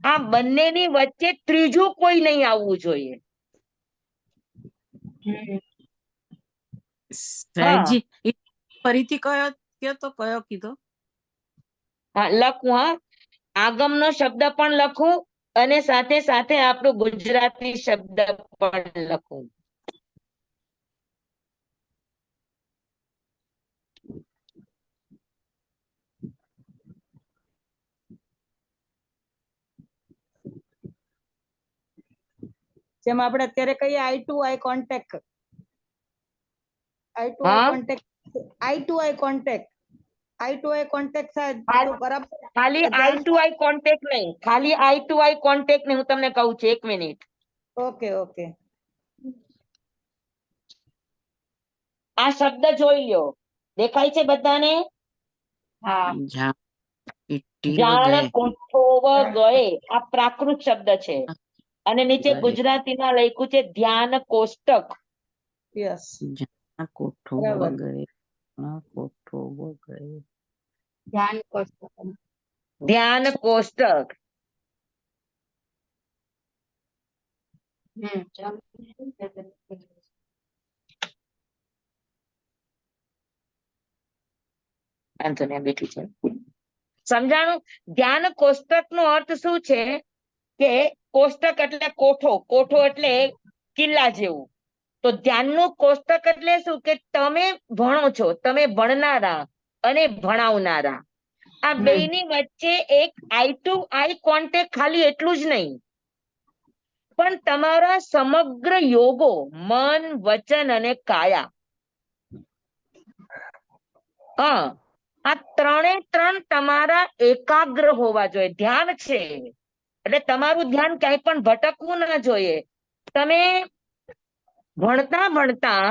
આ બંનેની વચ્ચે ત્રીજું કોઈ નહીં આવવું જોઈએ.
સાહેબજી, ફરીથી કયો તો કયો કીધો?
હા, લખું. હા, આગમનો શબ્દ પણ લખું અને સાથે સાથે આપણું ગુજરાતી શબ્દ પણ લખું.
જેમ આપણે અત્યારે કહીએ eye to eye contact, eye to eye contact થાય તો બરાબર.
ખાલી આઈ ટુ આઈ કોન્ટેક્ટ નહીં, ખાલી આઈ ટુ આઈ કોન્ટેક્ટ નહીં, હું તમને કહું છું, 1 મિનિટ.
Okay okay.
આ શબ્દ જોઈ લ્યો, દેખાય છે બધાને?
હા,
જાણ કોઠો ગયે, આ પ્રાકૃત શબ્દ છે અને નીચે ગુજરાતીમાં લખ્યું છે ધ્યાન કોષ્ટક.
યસ,
કોઠો ગયે, કોઠો ગયે,
ધ્યાન કોષ્ટક. બેઠી છે, સમજાણું? ધ્યાન કોષ્ટક નો અર્થ શું છે કે કોષ્ટક એટલે કોઠો, કોઠો એટલે કિલ્લા જેવું. તો ધ્યાનનું કોષ્ટક એટલે શું કે તમે ભણો છો, તમે ભણનારા અને ભણાવનારા, આ બેયની વચ્ચે એક આઈ ટુ આઈ કોન્ટેક્ટ, ખાલી એટલું જ નહીં પણ તમારા સમગ્ર યોગો, મન, વચન અને કાયા, આ ત્રણે ત્રણ તમારા એકાગ્ર હોવા જોઈએ. ધ્યાન છે એટલે તમારું ધ્યાન ક્યાંય પણ ભટકવું ના જોઈએ. તમે ભણતા ભણતા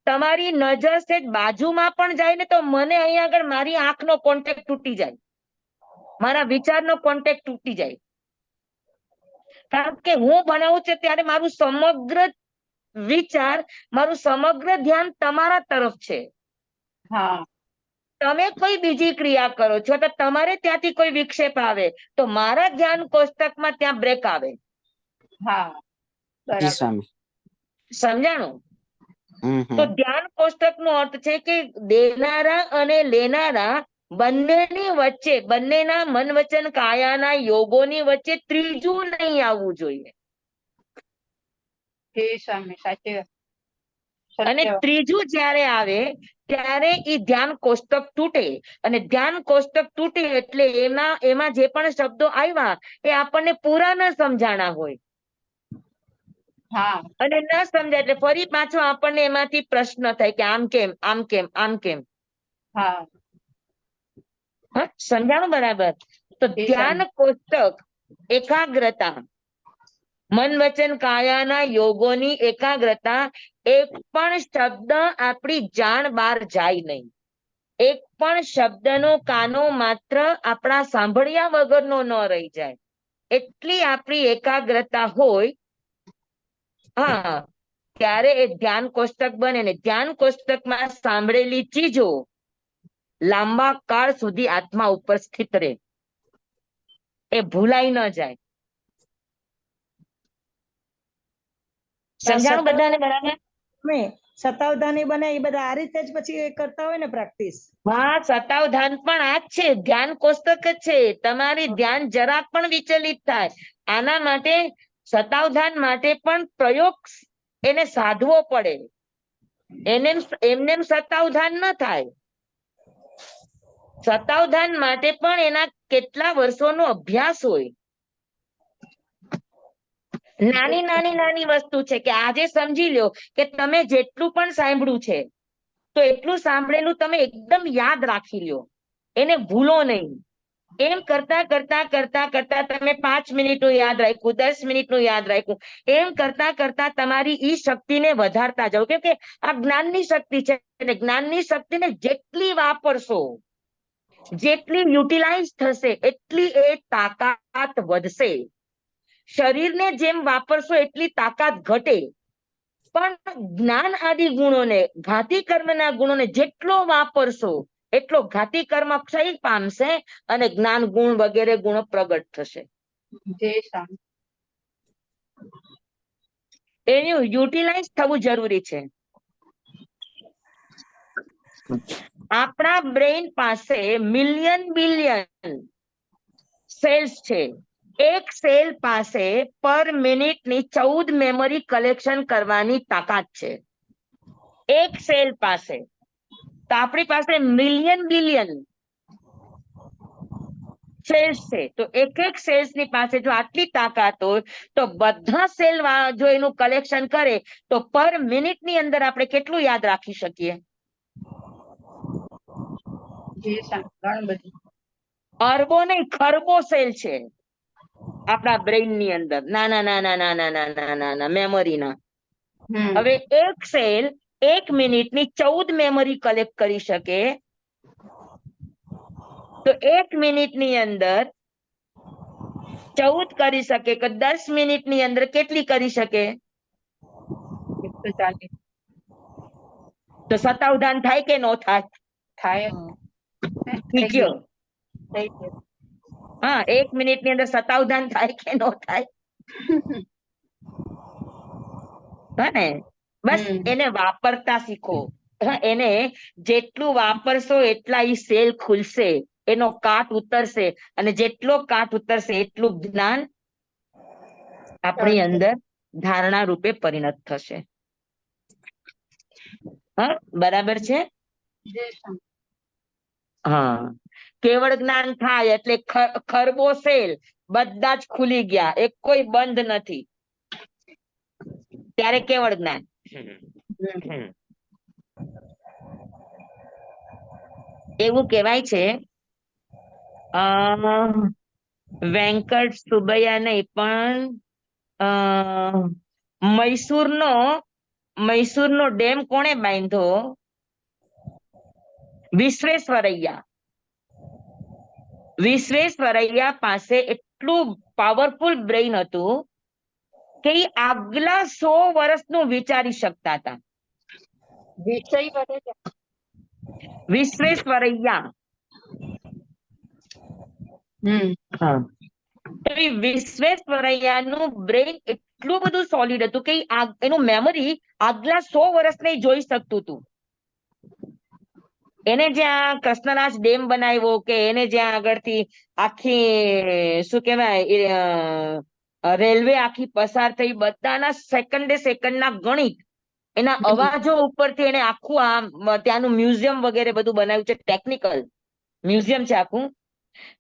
તમારી નજર છે બાજુમાં પણ જાય ને તો મને અહીંયા આગળ મારી આંખનો કોન્ટેક્ટ તૂટી જાય, મારા વિચારનો કોન્ટેક્ટ તૂટી જાય. કારણ કે હું ભણાવું છું ત્યારે મારું સમગ્ર વિચાર, મારું સમગ્ર ધ્યાન તમારા તરફ છે. તમે કોઈ બીજી ક્રિયા કરો છો તો તમારે ત્યાંથી કોઈ વિક્ષેપ આવે તો મારા ધ્યાન કોષ્ટકમાં ત્યાં બ્રેક આવે. સમજાણું? તો ધ્યાન કોષ્ટક નો અર્થ છે કે દેનારા અને લેનારા બંનેની વચ્ચે, બંનેના મન વચન કાયાના યોગોની વચ્ચે ત્રીજું નહીં આવવું જોઈએ. અને ત્રીજું જ્યારે આવે ત્યારે એ ધ્યાન કોષ્ટક તૂટે, અને ધ્યાન કોષ્ટક તૂટે એટલે એમાં જે પણ શબ્દો આવ્યા એ આપણને પૂરા ન સમજાણા હોય, અને ન સમજાય એટલે ફરી પાછો આપણને એમાંથી પ્રશ્ન થાય કે આમ કેમ, આમ કેમ, આમ કેમ. સમજાણું બરાબર? તો ધ્યાન કોષ્ટક એકાગ્રતા, મન વચન કાયાના યોગોની એકાગ્રતા, એક પણ શબ્દ આપણી જાણ બહાર જાય નહીં, એક પણ શબ્દનો કાનો માત્ર આપણા સાંભળ્યા વગરનો ન રહી જાય, એટલી આપણી એકાગ્રતા હોય, ત્યારે એ ધ્યાન કોષ્ટક બને. ને ધ્યાન કોષ્ટકમાં સાંભળેલી ચીજો લાંબા કાળ સુધી આત્મા ઉપર સ્થિત રહે, એ ભૂલાઈ ન જાય. સમજાણું બધાને બરાબર?
સતાવધાની બને એ બધા આ રીતે જ પછી કરતા હોય ને પ્રેક્ટિસ.
સતાવધાન પણ આ જ છે, ધ્યાન કોષ્ટક જ છે. તમારી ધ્યાન જરાક પણ વિચલિત થાય, આના માટે સતાવધાન માટે પણ પ્રયોગ એને સાધવો પડે. એમને સતાવધાન ન થાય. સતાવધાન માટે પણ એના કેટલા વર્ષોનો અભ્યાસ હોય. નાની નાની નાની વસ્તુ છે કે આજે સમજી લો કે તમે જેટલું પણ સાંભળ્યું છે તો એટલું સાંભળેલું તમે એકદમ યાદ રાખી લ્યો, એને ભૂલો નહીં. એમ કરતા કરતા કરતા કરતા તમે 5 મિનિટનું યાદ રાખ્યું, 10 મિનિટનું યાદ રાખ્યું, એમ કરતા કરતા તમારી ઈ શક્તિને વધારતા જાઓ. કેમ કે આ જ્ઞાનની શક્તિ છે, જ્ઞાનની શક્તિને જેટલી વાપરશો, જેટલી યુટિલાઇઝ થશે એટલી એ તાકાત વધશે. શરીરને જેમ વાપરશો એટલી તાકાત ઘટે, પણ જ્ઞાન આદિ ગુણોને, ઘાતી કર્મના ગુણોને જેટલો વાપરશો એટલો ઘાતી કર્મ ક્ષય પામશે અને જ્ઞાન ગુણ વગેરે ગુણો પ્રગટ થશે. એનું યુટિલાઇઝ થવું જરૂરી છે. આપણા બ્રેઇન પાસે મિલિયન બિલિયન સેલ્સ છે. એક સેલ પાસે પર મિનિટની 14 મેમરી કલેક્શન કરવાની તાકાત છે. એક સેલ પાસે. તો આપણી પાસે મિલિયન બિલિયન સેલ્સ છે. તો એક એક સેલ્સ ની પાસે જો આટલી તાકાત હોય તો બધા સેલ જો એનું કલેક્શન કરે તો પર મિનિટ ની અંદર આપણે કેટલું યાદ રાખી શકીએ? અરબો નહીં, ખરબો સેલ છે આપણા બ્રેઇન ની અંદર, નાના નાના નાના નાના નાના મેમરીના. હવે એક સેલ 1 મિનિટની 14 મેમરી કલેક્ટ કરી શકે તો 1 મિનિટની અંદર 14 કરી શકે કે 10 મિનિટની અંદર કેટલી કરી શકે? 140. તો સતાવધાન થાય કે નો થાય? થાય. 1 મિનિટની અંદર સતાવધાન થાય કે નો થાય? ને બસ એને વાપરતા શીખો. એને જેટલું વાપરશો એટલા ઈ સેલ ખુલશે, એનો કાટ ઉતરશે, અને જેટલો કાટ ઉતરશે એટલું જ્ઞાન આપણી અંદર ધારણા રૂપે પરિણત થશે. હા, બરાબર છે. હા, કેવળ જ્ઞાન થાય એટલે ખરબો સેલ બધા જ ખુલી ગયા, એક કોઈ બંધ નથી, ત્યારે કેવળ જ્ઞાન. એવું કહેવાય છે, વેંકટ સુબૈયા નહીં પણ મૈસૂરનો ડેમ કોણે બાંધ્યો? વિશ્વેશ્વરૈયા. વિશ્વેશ્વરૈયા પાસે એટલું પાવરફુલ બ્રેઇન હતું કે એ આગલા 100 વર્ષનું વિચારી શકતા હતા. વિશ્વેશ્વરૈયા. વિશ્વેશ્વરૈયાનું બ્રેઇન એટલું બધું સોલિડ હતું કે એનું મેમરી આગલા 100 વર્ષને જોઈ શકતું હતું. એને જ્યાં કૃષ્ણરાજ ડેમ બનાવ્યો કે એને જ્યાં આગળથી આખી શું કહેવાય રેલવે આખી પસાર થઈ, બધાના સેકન્ડના ગણિત એના અવાજો ઉપરથી એને આખું ત્યાંનું મ્યુઝિયમ વગેરે બધું બનાવ્યું છે, ટેકનિકલ મ્યુઝિયમ છે આખું.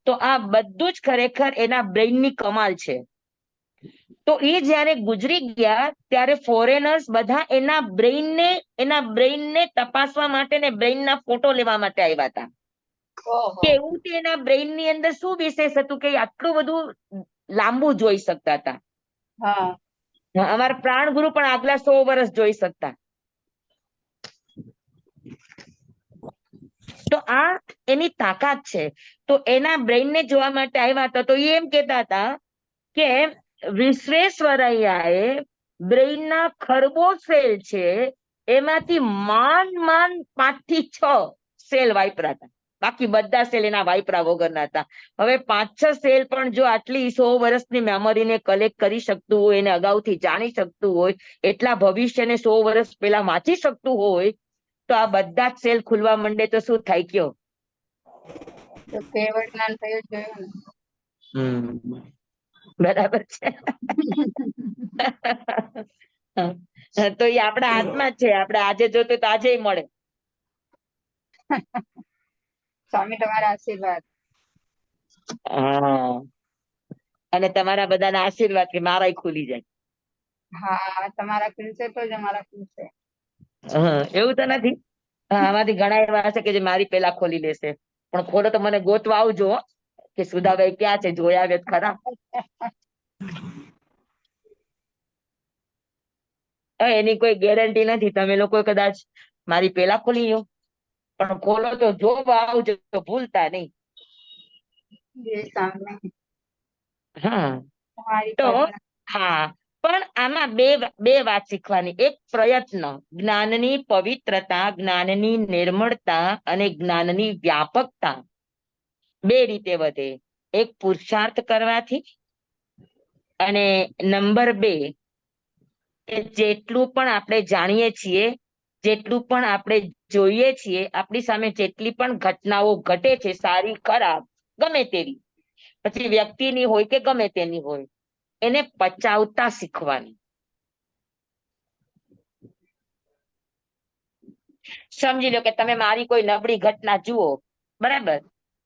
તો આ બધું જ ખરેખર એના બ્રેઇનની કમાલ છે. તો એ જયારે ગુજરી ગયા ત્યારે ફોરેનર્સ બધા એના બ્રેઇનને તપાસવા માટે ને બ્રેઇનના ફોટો લેવા માટે આવ્યા હતા. કે એવું કે એના બ્રેઇનની અંદર શું વિશેષ હતું કે આટલું બધું લાંબુ જોઈ શકતા હતા. અમારા પ્રાણ ગુરુ પણ આગલા 100 વર્ષ જોઈ શકતા. તો આ એની તાકાત છે. તો એના બ્રેઇનને જોવા માટે આવ્યા હતા. તો એ એમ કેતા હતા કે વિશ્વેશ્વરૈયાએ બ્રેઇનના ખરબો સેલ છે, એમાંથી માંડ 5 થી 6 સેલ વાપરા હતા. બાકી બધા સેલ એના વાપરા વગરના હતા. હવે 5-6 સેલ પણ જો આટલી 100 વર્ષની મેમરીને કલેક્ટ કરી શકતું હોય, એને અગાઉથી જાણી શકતું હોય, એટલા ભવિષ્યને 100 વર્ષ પહેલા વાંચી શકતું હોય, તો આ બધા જ સેલ ખુલવા માંડે તો શું થાય કયો?
કેવળ જ્ઞાન થયું જોયું ને.
બરાબર છે. તો એ આપણા હાથમાં જ છે. આપણે આજે જોતું તો આજે મળે.
સ્વામી તમારા આશીર્વાદ.
હા, અને તમારા બધાના આશીર્વાદ કે મારાય ખુલી જાય.
હા, તમારા ખુલશે તો જ અમારા ખુલશે.
એવું તો નથી. આમાંથી ઘણા એવા હશે કે જે મારી પેલા ખોલી લેશે, પણ ખોલો તો મને ગોતવા આવજો કે સુધાભાઈ ક્યાં છે, જોયા આવે ખરા. એની કોઈ ગેરંટી નથી. તમે લોકો કદાચ મારી પેલા ખોલી લો, પણ ખોલો તો જોવા આવજો, ભૂલતા નહીં. હા, તો હા, પણ આમાં બે વાત શીખવાની. એક પ્રયત્ન, જ્ઞાનની પવિત્રતા, જ્ઞાનની નિર્મળતા અને જ્ઞાનની વ્યાપકતા 2 રીતે વધે. એક પુરુષાર્થ કરવાથી, અને નંબર 2 કે જેટલું પણ આપણે જાણીએ છીએ, જેટલું પણ આપણે જોઈએ છીએ, આપણી સામે જેટલી પણ ઘટનાઓ ઘટે છે, સારી ખરાબ ગમે તેવી, પછી વ્યક્તિની હોય કે ગમે તેની હોય, એને પચાવતા શીખવાની. સમજી લો કે તમે મારી કોઈ નબળી ઘટના જુઓ, બરાબર,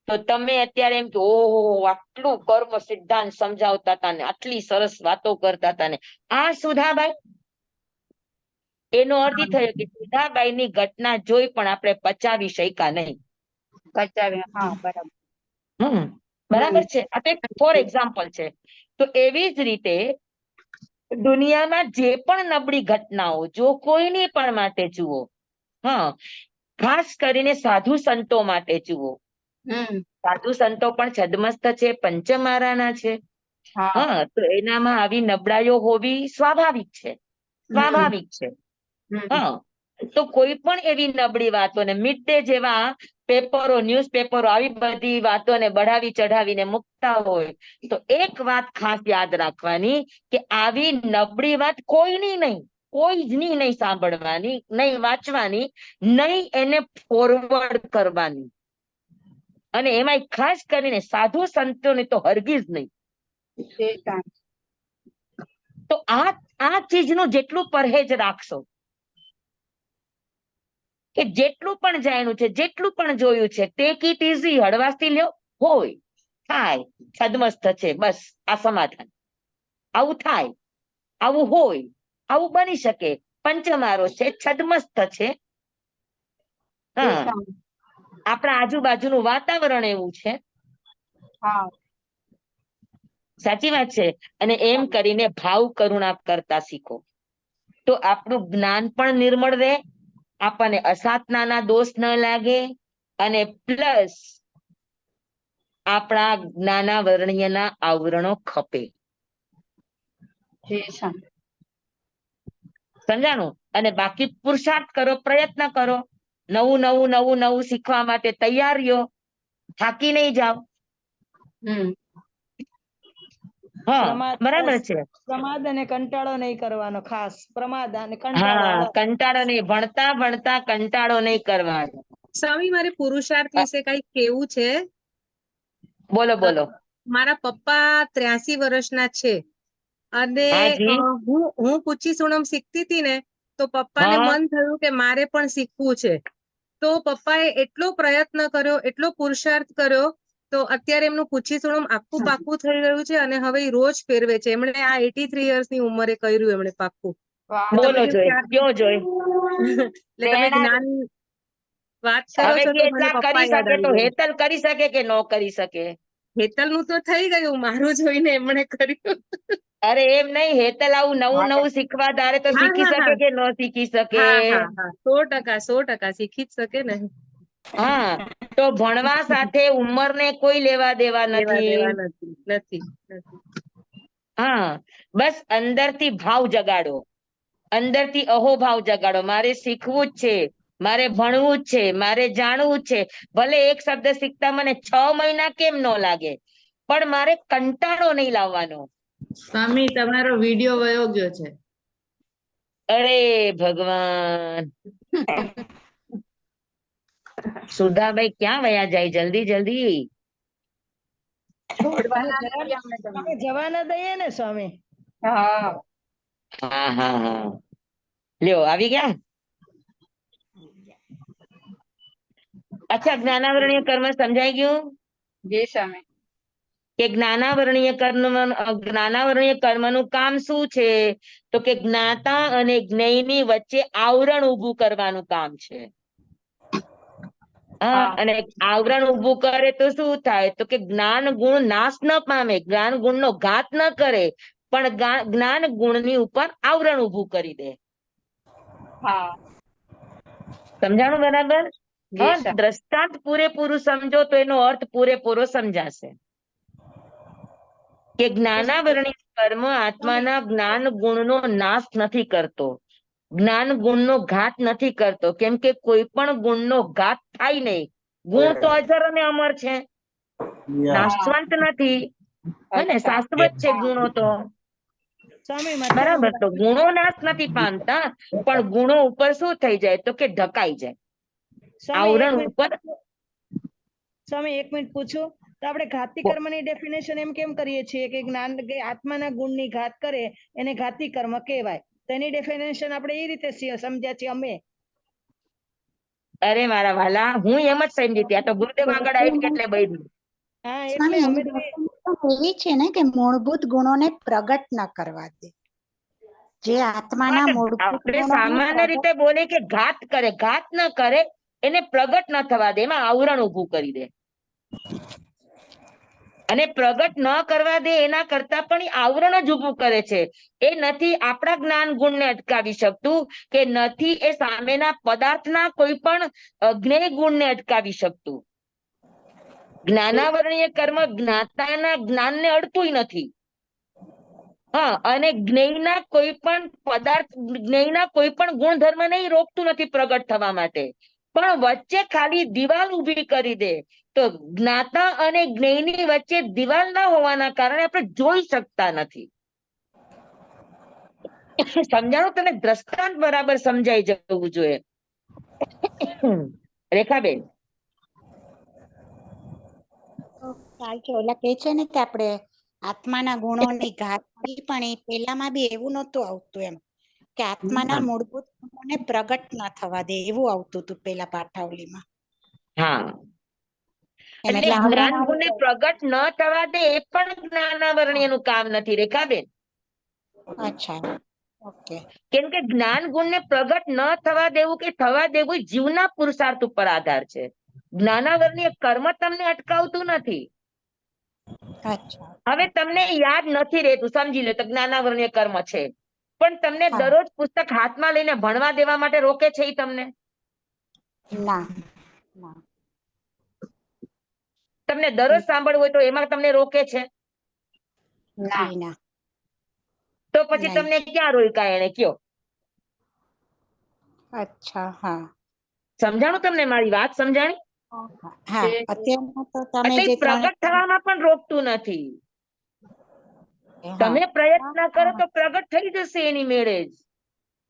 તો તમે અત્યારે એમ કે ઓહો આટલું કર્મ સિદ્ધાંત સમજાવતા હતા ને, આટલી સરસ વાતો કરતા હતા ને, આ સુધાભાઈ, એનો અર્થ એ થયો કે સુધાબાઈની ઘટના જોઈ પણ આપણે પચાવી શક્યા નહીં. બરાબર છે. આ એક ફોર એક્ઝામ્પલ છે. તો એવી જ રીતે દુનિયામાં જે પણ નબળી ઘટનાઓ જો કોઈની પણ માટે જુઓ, ખાસ કરીને સાધુ સંતો માટે જુઓ. સાધુ સંતો પણ છદ્મસ્ત છે, પંચમારાના છે. તો એનામાં આવી નબળાઈઓ હોવી સ્વાભાવિક છે. સ્વાભાવિક છે. તો કોઈ પણ એવી નબળી વાતોને મિડ ડે જેવા પેપરો, ન્યૂઝપેપરો આવી બધી વાતોને બઢાવી ચઢાવીને મૂકતા હોય, તો એક વાત ખાસ યાદ રાખવાની કે આવી નબળી વાત કોઈની નહીં, કોઈ જ નહીં સાંભળવાની, નહીં વાંચવાની, નહીં એને ફોરવર્ડ કરવાની, અને એમાં ખાસ કરીને સાધુ સંતોને તો હરગીજ નહીં. તો આ ચીજનું જેટલું પરહેજ રાખશો, કે જેટલું પણ જાણ્યું છે, જેટલું પણ જોયું છે, ટેક ઇટ ઇઝી, હળવાશથી લ્યો, હોય થાય, છદમસ્ત છે, બસ આ સમાધાન. આવું થાય, આવું હોય, આવું બની શકે, પંચમારો છે, છદમસ્ત છે. હા, આપણા આજુબાજુનું વાતાવરણ એવું છે.
હા
સાચી વાત છે. અને એમ કરીને ભાવ કરુણા કરતા શીખો, તો આપણું જ્ઞાન પણ નિર્મળ રહે, આપણને અસાધનાના દોષ ન લાગે, અને પ્લસ આપણા જ્ઞાનાવરણીયના આવરણો ખપે.
જી સ્વામી.
સમજાણું? અને બાકી પુરુષાર્થ કરો, પ્રયત્ન કરો, નવું નવું નવું નવું શીખવા માટે તૈયાર રહ્યો, થાકી નહીં જાઓ. હા, બરાબર છે.
પ્રમાદ અને કંટાળો નહીં કરવાનો, ખાસ પ્રમાદ અને કંટાળો.
હા, કંટાળો નહીં, ભણતા ભણતા કંટાળો નહીં કરવાનો.
સ્વામી, મારે પુરુષાર્થ વિશે કઈ કેવું છે.
બોલો બોલો.
મારા પપ્પા 83 વર્ષના છે, અને
હાજી.
હું પૂછી સુણમ શીખતી હતી ને, તો પપ્પાને
હા.
મન થયું કે મારે પણ શીખવું છે. તો પપ્પાએ એટલો પ્રયત્ન કર્યો, એટલો પુરુષાર્થ કર્યો, તો અત્યારે એમનું પૂછી સુણમ આખું પાકું થઈ ગયું છે, અને હવે ઈ રોજ ફેરવે છે. એમણે આ 83 યર્સની ઉંમરે કર્યું એમણે પાકું.
બોલો જોઈ, કયો જોઈ.
એટલે તમે જ્ઞાન વાત કરો
હવે
છો તો મને
એટલા
પપ્પા
કરી
યાદ
શકે તો
આવી ગયા.
હેતલ કરી શકે કે ન કરી શકે?
હેતલનું તો થઈ ગયું, મારું જોઈને એમણે કર્યું.
અરે એમ નહીં, હેતલ આવું નવું નવું શીખવા ધારે તો
હા,
શીખી
હા,
શકે
હા.
કે ન શીખી શકે?
હા, 100% શીખી જ શકે ને.
હા, તો ભણવા સાથે ઉંમરને કોઈ લેવા દેવા
લેવા
નથી.
દેવા નથી, નથી.
હા, બસ અંદરથી ભાવ જગાડો, અંદરથી અહોભાવ જગાડો. મારે શીખવું જ છે, મારે ભણવું જ છે, મારે જાણવું જ છે. ભલે એક શબ્દ શીખતા મને 6 મહિના કેમ ન લાગે, પણ મારે કંટાળો નહીં લાવવાનો.
સ્વામી, તમારો વિડિયો વયો ગયો છે.
અરે ભગવાન, સુધાભાઈ ક્યાં વયા જાય? જલ્દી જલ્દી.
અમે જવા ન દઈએ ને સ્વામી.
હા
હા હા હા, લ્યો આવી ગયા. અચ્છા, જ્ઞાનાવરણીય કર્મ સમજાઈ ગયું?
જી સ્વામી.
કે જ્ઞાનાવરણીય કર્મનું કામ શું છે? તો કે જ્ઞાતા અને જ્ઞેયની વચ્ચે આવરણ ઊભું કરવાનું કામ છે. હા, અને આવરણ ઊભું કરે તો શું થાય? તો કે જ્ઞાન ગુણ નાશ ન પામે, જ્ઞાન ગુણનો ઘાત ન કરે, પણ જ્ઞાન ગુણની ઉપર આવરણ ઊભું કરી દે.
હા
સમજાણું બરાબર?
જી
હા,
સ્વામી.
દ્રષ્ટાંત પૂરેપૂરું સમજો તો એનો અર્થ પૂરેપૂરો સમજાશે. કે જ્ઞાનાવરણીય કર્મ આત્માના જ્ઞાન ગુણનો નાશ નથી કરતો, જ્ઞાન ગુણનો ઘાત નથી કરતો, કેમ કે કોઈ પણ ગુણનો ઘાત થાય નહીં. ગુણ તો અજર અને અમર છે, નાશવંત નથી. અને શાશ્વત છે ગુણો તો.
સ્વામી
બરાબર, તો ગુણો નાશ નથી પામતા, પણ ગુણો ઉપર શું થઈ જાય? તો કે ઢકાઈ જાય, આવરણ ઉપર.
સ્વામી, 1 મિનિટ પૂછું તો આપણે ઘાતી કર્મની ડેફિનેશન એમ કેમ કરીએ છીએ કે જ્ઞાન કે આત્માના ગુણની ઘાત કરે એને ઘાતી કર્મ કહેવાય? તેની ડેફિનેશન આપણે એ રીતે સમજ્યા છીએ અમે.
અરે મારા વાલા, હું એમ જ સમજી હતી, આ તો ગુરુદેવ આગળ આવી એટલે બૈરું.
હા, એટલે
સ્વામી,
અમે
એની definition એવી છે ને કે મૂળભૂત ગુણોને પ્રગટ ન કરવા દે. જે આત્માના મૂળભૂત
આપણે
ગુણોને
સામાન્ય રીતે બોલે કે ઘાત કરે, ઘાત ન કરે, એને પ્રગટ ન થવા દે, એમાં આવરણ ઊભું કરી દે. અને પ્રગટ ન કરવા દે એના કરતા પણ આવરણ જ ઊભું કરે છે. એ નથી આપણા જ્ઞાન ગુણને અટકાવી શકતું, કે નથી એ સામેના પદાર્થના કોઈ પણ જ્ઞેય ગુણને અટકાવી શકતું. જ્ઞાનાવરણીય કર્મ જ્ઞાતાના જ્ઞાનને અડતું નથી. હા, અને જ્ઞેયના કોઈ પણ પદાર્થ, જ્ઞેયના કોઈ પણ ગુણધર્મ નહીં રોકતું નથી પ્રગટ થવા માટે, પણ વચ્ચે ખાલી દિવાલ ઊભી કરી દે. તો જ્ઞાતા અને જ્ઞેયની વચ્ચે દિવાલ ના હોવાના કારણે આપણે જોઈ શકતા નથી. સમજાણું? તને દ્રષ્ટાંત બરાબર સમજાઈ જવું જોઈએ. રેખાબેન,
ઓલા કે છે ને કે આપણે આત્માના ગુણોની ઘાત કરી, પણ એ પેલામાં બી એવું નહોતું આવતું એમ કે આત્માના મૂળભૂત ગુણોને પ્રગટ ના થવા દે, એવું આવતું હતું પેલા પાઠાવલીમાં.
હા,
એમ
એટલે
એટલે
જ્ઞાન
હમણાં
ગુણને પ્રગટ ન થવા દે એ પણ જ્ઞાનાવરણીયનું કામ નથી, રેખાબેન.
અચ્છા, ઓકે.
કેમ કે જ્ઞાન ગુણને પ્રગટ ન થવા દેવું કે થવા દેવું એ જીવના પુરુષાર્થ ઉપર આધાર છે. જ્ઞાનાવરણીય કર્મ તમને અટકાવતું નથી.
અચ્છા,
હવે તમને યાદ નથી રહેતું, સમજી લો તો જ્ઞાનાવરણીય કર્મ છે, પણ તમને
હા.
દરરોજ પુસ્તક હાથમાં લઈને ભણવા દેવા માટે રોકે છે ઈ તમને?
ના, ના.
તમને દરરોજ સાંભળવું હોય તો એમાં તમને રોકે છે?
ના.
જી ના.
તો પછી
નહીં.
તમને ક્યાં રોક્યા એને કયો?
અચ્છા, હા.
સમજાણું તમને? મારી વાત સમજાણી?
હા, અત્યારમાં તો તમે
એટલે
જે
પ્રગટ થવામાં પણ રોકતું નથી. તમે પ્રયત્ન કરો તો પ્રગટ થઈ જશે એની મેળે જ.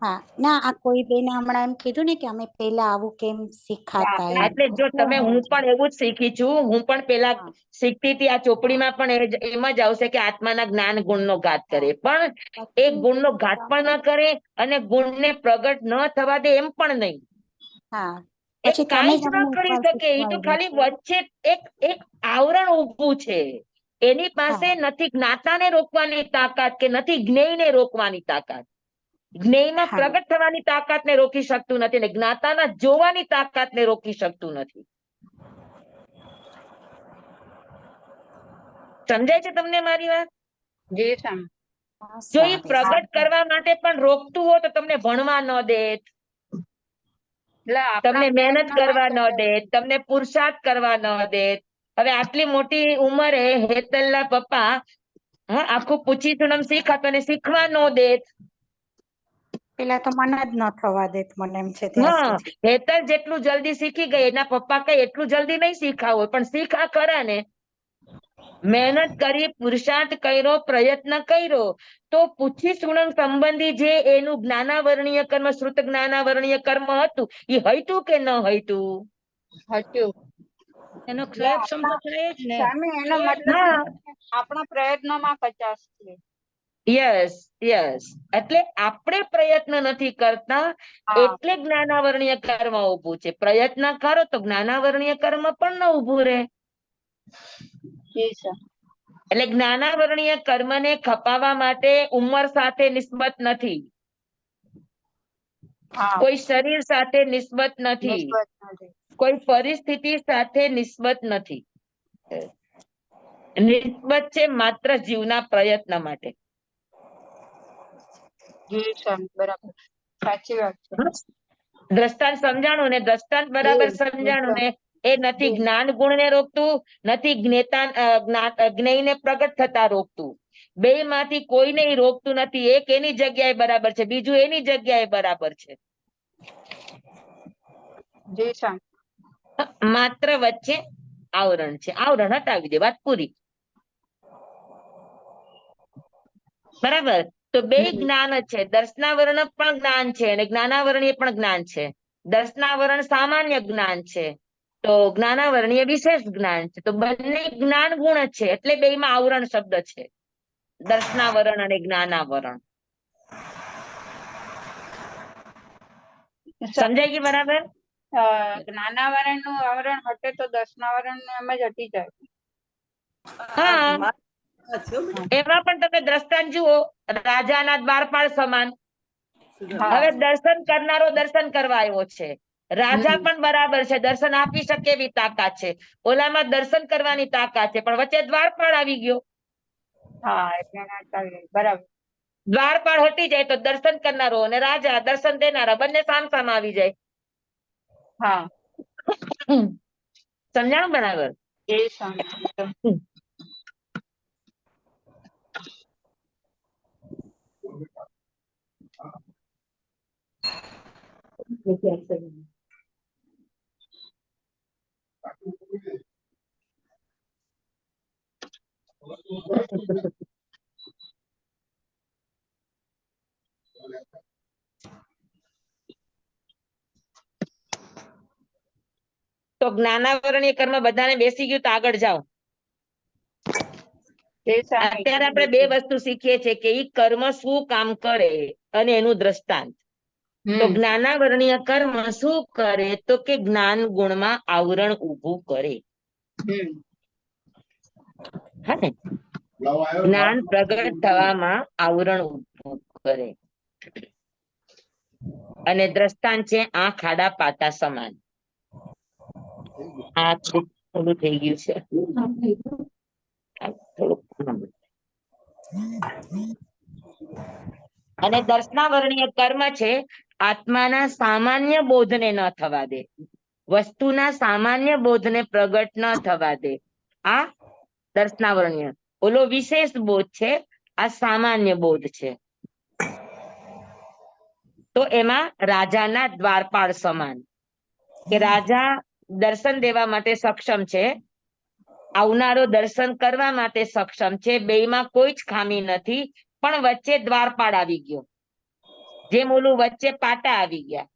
હા, ના, આ કોઈ બેને હમણાં એમ કીધું ને કે અમે પેલા આવું કેમ શીખાતા એમ.
એટલે જો તમે, હું પણ એવું જ શીખી છું. હું પણ પેલા
હા.
શીખતી હતી, આ ચોપડીમાં પણ એમ જ આવશે કે આત્માના જ્ઞાન ગુણનો ઘાત કરે, પણ એ
પછી
ગુણનો ઘાત પણ ન કરે અને ગુણને પ્રગટ ન થવા દે એમ પણ નહીં.
હા,
એ
પછી તમે
કાંઈ
જ
જ ન
અમને
કરી
ઉપર
શકે. એ તો
શીખવાડ્યું.
ખાલી વચ્ચે એક એક આવરણ ઊભું છે. એની પાસે
હા,
નથી જ્ઞાતાને રોકવાની તાકાત કે નથી જ્ઞેયને રોકવાની તાકાત. જ્ઞેયમાં
હા,
પ્રગટ થવાની તાકાતને રોકી શકતું નથી ને જ્ઞાતાના જોવાની તાકાતને રોકી શકતું નથી. સમજાય છે તમને મારી વાત?
જી સમ.
જો એ
સારી,
પ્રગટ
સારી.
કરવા માટે પણ રોકતું હોય તો તમને ભણવા ન દે,
એટલે આપણા
તમને મહેનત
પ્રયત્નમાં
કરવા ન
કચાશ
દે,
છે.
તમને પુરુષાર્થ કરવા ન દે. હવે આટલી મોટી ઉંમરે હેતલના પપ્પા આખું પૂછી સુનમ શીખાતો અને શીખવા ન દે.
પેલા તો મને જ ન થવા દેત, મને એમ છે ત્યાં
હા,
સુધી.
હેતલ જેટલું જલ્દી શીખી ગઈ, એના પપ્પા કઈ એટલું જલ્દી નહીં શીખા હોય, પણ શીખા ખરા ને. મહેનત કરી, પુરુષાર્થ કર્યો, પ્રયત્ન કર્યો, તો પૂછી સુણમ સંબંધી જે એનું જ્ઞાનાવરણીય કર્મ, શ્રુત જ્ઞાનાવરણીય કર્મ હતું, એ હૈતું કે ન હૈતું?
હતું.
એનો
એટલે
ક્ષય સમજો થાય જ ને.
સ્વામી, એનો મતલબ
હા,
આપણા પ્રયત્નોમાં કચાશ છે.
Yes, yes. એટલે આપણે પ્રયત્ન નથી કરતા
હા.
એટલે જ્ઞાનાવરણીય કર્મ ઉભું છે. પ્રયત્ન કરો તો જ્ઞાનાવરણીય કર્મ પણ ન ઉભું રહે.
જી સર.
એટલે જ્ઞાનાવરણીય કર્મને ખપાવવા માટે ઉંમર સાથે નિસ્બત નથી,
હા.
કોઈ શરીર સાથે નિસ્બત નથી,
નિસ્બત નથી.
કોઈ પરિસ્થિતિ સાથે નિસ્બત નથી. નિસ્બત છે માત્ર જીવના પ્રયત્ન માટે.
જી સર, બરાબર, સાચી વાત છે.
દ્રષ્ટાંત સમજાણું ને? દ્રષ્ટાંત બરાબર સમજાણું ને? એ નથી જ્ઞાન ગુણને રોકતું, નથી જ્ઞેયને પ્રગટ થતા રોકતું. બે માંથી કોઈને રોકતું નથી. એક એની જગ્યાએ બરાબર છે, બીજું એની જગ્યાએ બરાબર છે.
જી સર.
માત્ર વચ્ચે આવરણ છે. આવરણ હટાવી દે, વાત પૂરી. બરાબર. તો બે જ્ઞાન જ છે. દર્શનાવરણ પણ જ્ઞાન છે અને જ્ઞાનાવરણીય પણ જ્ઞાન છે. દર્શનાવરણ સામાન્ય જ્ઞાન છે, તો જ્ઞાનાવરણીય વિશેષ જ્ઞાન છે. તો બંને જ્ઞાન ગુણ જ છે, એટલે બેમાં આવરણ શબ્દ છે. દર્શનાવરણ અને જ્ઞાનાવરણ. સમજાય ગયું બરાબર?
જ્ઞાનાવરણ નું આવરણ હટે તો દર્શનાવરણ એમ જ હટી જાય.
હા, એમાં પણ તમે દ્રષ્ટાંત જુઓ, રાજાના દ્વારપાળ સમાન. હવે દર્શન કરનારો દર્શન કરવા આવ્યો છે, રાજા પણ બરાબર છે, દર્શન આપી શકે એવી તાકાત છે. ઓલામાં દર્શન કરવાની તાકાત છે, પણ વચ્ચે દ્વારપાળ આવી ગયો.
હા, એટલે બરાબર.
દ્વારપાળ હટી જાય તો દર્શન કરનારો અને રાજા, દર્શન દેનારા, બંને સામસામા આવી જાય.
હા.
સમજાણું બરાબર?
એ સમજ.
તો જ્ઞાનાવરણીય કર્મ બધાને બેસી ગયું, તો આગળ જાઓ. અત્યારે આપણે બે વસ્તુ શીખીએ છીએ કે ઈ કર્મ શું કામ કરે અને એનું દ્રષ્ટાંત. તો જ્ઞાનાવરણીય કર્મ શું કરે તો કે જ્ઞાન ગુણમાં આવરણ ઊભું કરે. હા ને, જ્ઞાન પ્રગટ થવામાં આવરણ ઊભું કરે. અને દ્રષ્ટાંત છે આંખ આડા પાટા સમાન. આ થોડું થઈ ગયું છે. અને દર્શનાવરણીય કર્મ છે આત્માના સામાન્ય બોધને ન થવા દે, વસ્તુના સામાન્ય બોધને પ્રગટ ન થવા દે. આ દર્શનાવરણીય. ઓલો વિશેષ બોધ છે, આ સામાન્ય બોધ છે. તો એમાં રાજાના દ્વારપાળ સમાન, કે રાજા દર્શન દેવા માટે સક્ષમ છે, આવનારો દર્શન કરવા માટે સક્ષમ છે, બેયમાં કોઈ જ ખામી નથી, પણ વચ્ચે દ્વારપાળ આવી ગયો, જેમ ઓલું વચ્ચે પાટા આવી ગયા.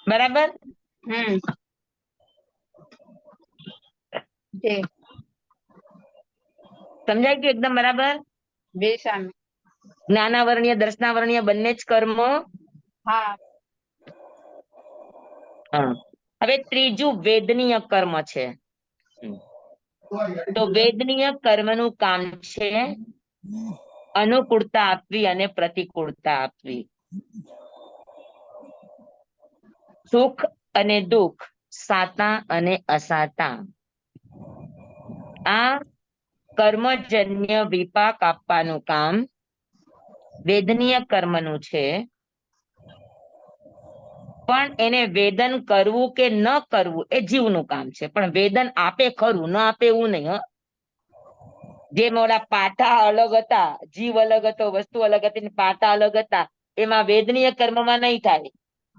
બરાબર? સમજાય ગયું એકદમ બરાબર? જ્ઞાનાવરણીય દર્શનાવરણીય બંને જ કર્મ. હા. હવે ત્રીજું વેદનીય કર્મ છે. તો વેદનીય કર્મનું કામ છે અનુકૂળતા આપવી અને પ્રતિકૂળતા આપવી. સુખ અને દુઃખ, સાતા અને અસાતા, આ કર્મજન્ય વિપાક આપવાનું કામ વેદનીય કર્મનું છે. પણ એને વેદન કરવું કે ન કરવું એ જીવનું કામ છે. પણ વેદન આપે ખરું, ન આપે એવું નહીં. જેમ ઓલા પાટા અલગ હતા, જીવ અલગ હતો, વસ્તુ અલગ હતી, પાટા અલગ હતા, એમાં વેદનીય કર્મમાં નહીં થાય.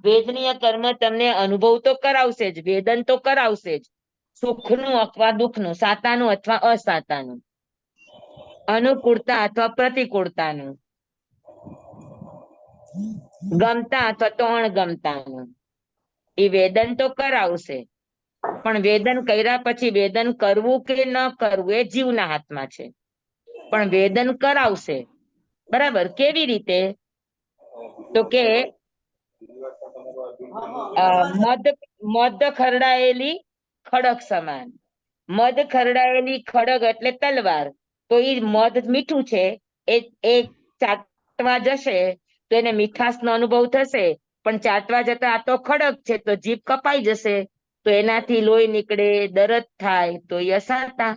વેદનીય કર્મ તમને અનુભવ તો કરાવશે જ, વેદન તો કરાવશે જ, સુખનું અથવા દુઃખનું, સાતાનું અથવા અસાતાનું, અનુકૂળતા અથવા પ્રતિકૂળતાનું, ગમતા અથવા તો અણગમતાનું. એ વેદન તો કરાવશે, પણ વેદન કર્યા પછી વેદન કરવું કે ન કરવું એ જીવના હાથમાં છે. પણ વેદન કરાવશે. બરાબર? કેવી રીતે? તો કે મધ ખરડાયેલી ખડક સમાન. મધ ખરડાયેલી ખડક એટલે તલવાર. તો એ મધ મીઠું છે, એ ચાટવા જશે તો એને મીઠાશનો અનુભવ થશે, પણ ચાટવા જતા આ તો ખડક છે, તો જીભ કપાઈ જશે, તો એનાથી લોહી નીકળે, દરદ થાય, તો એ અસાતા.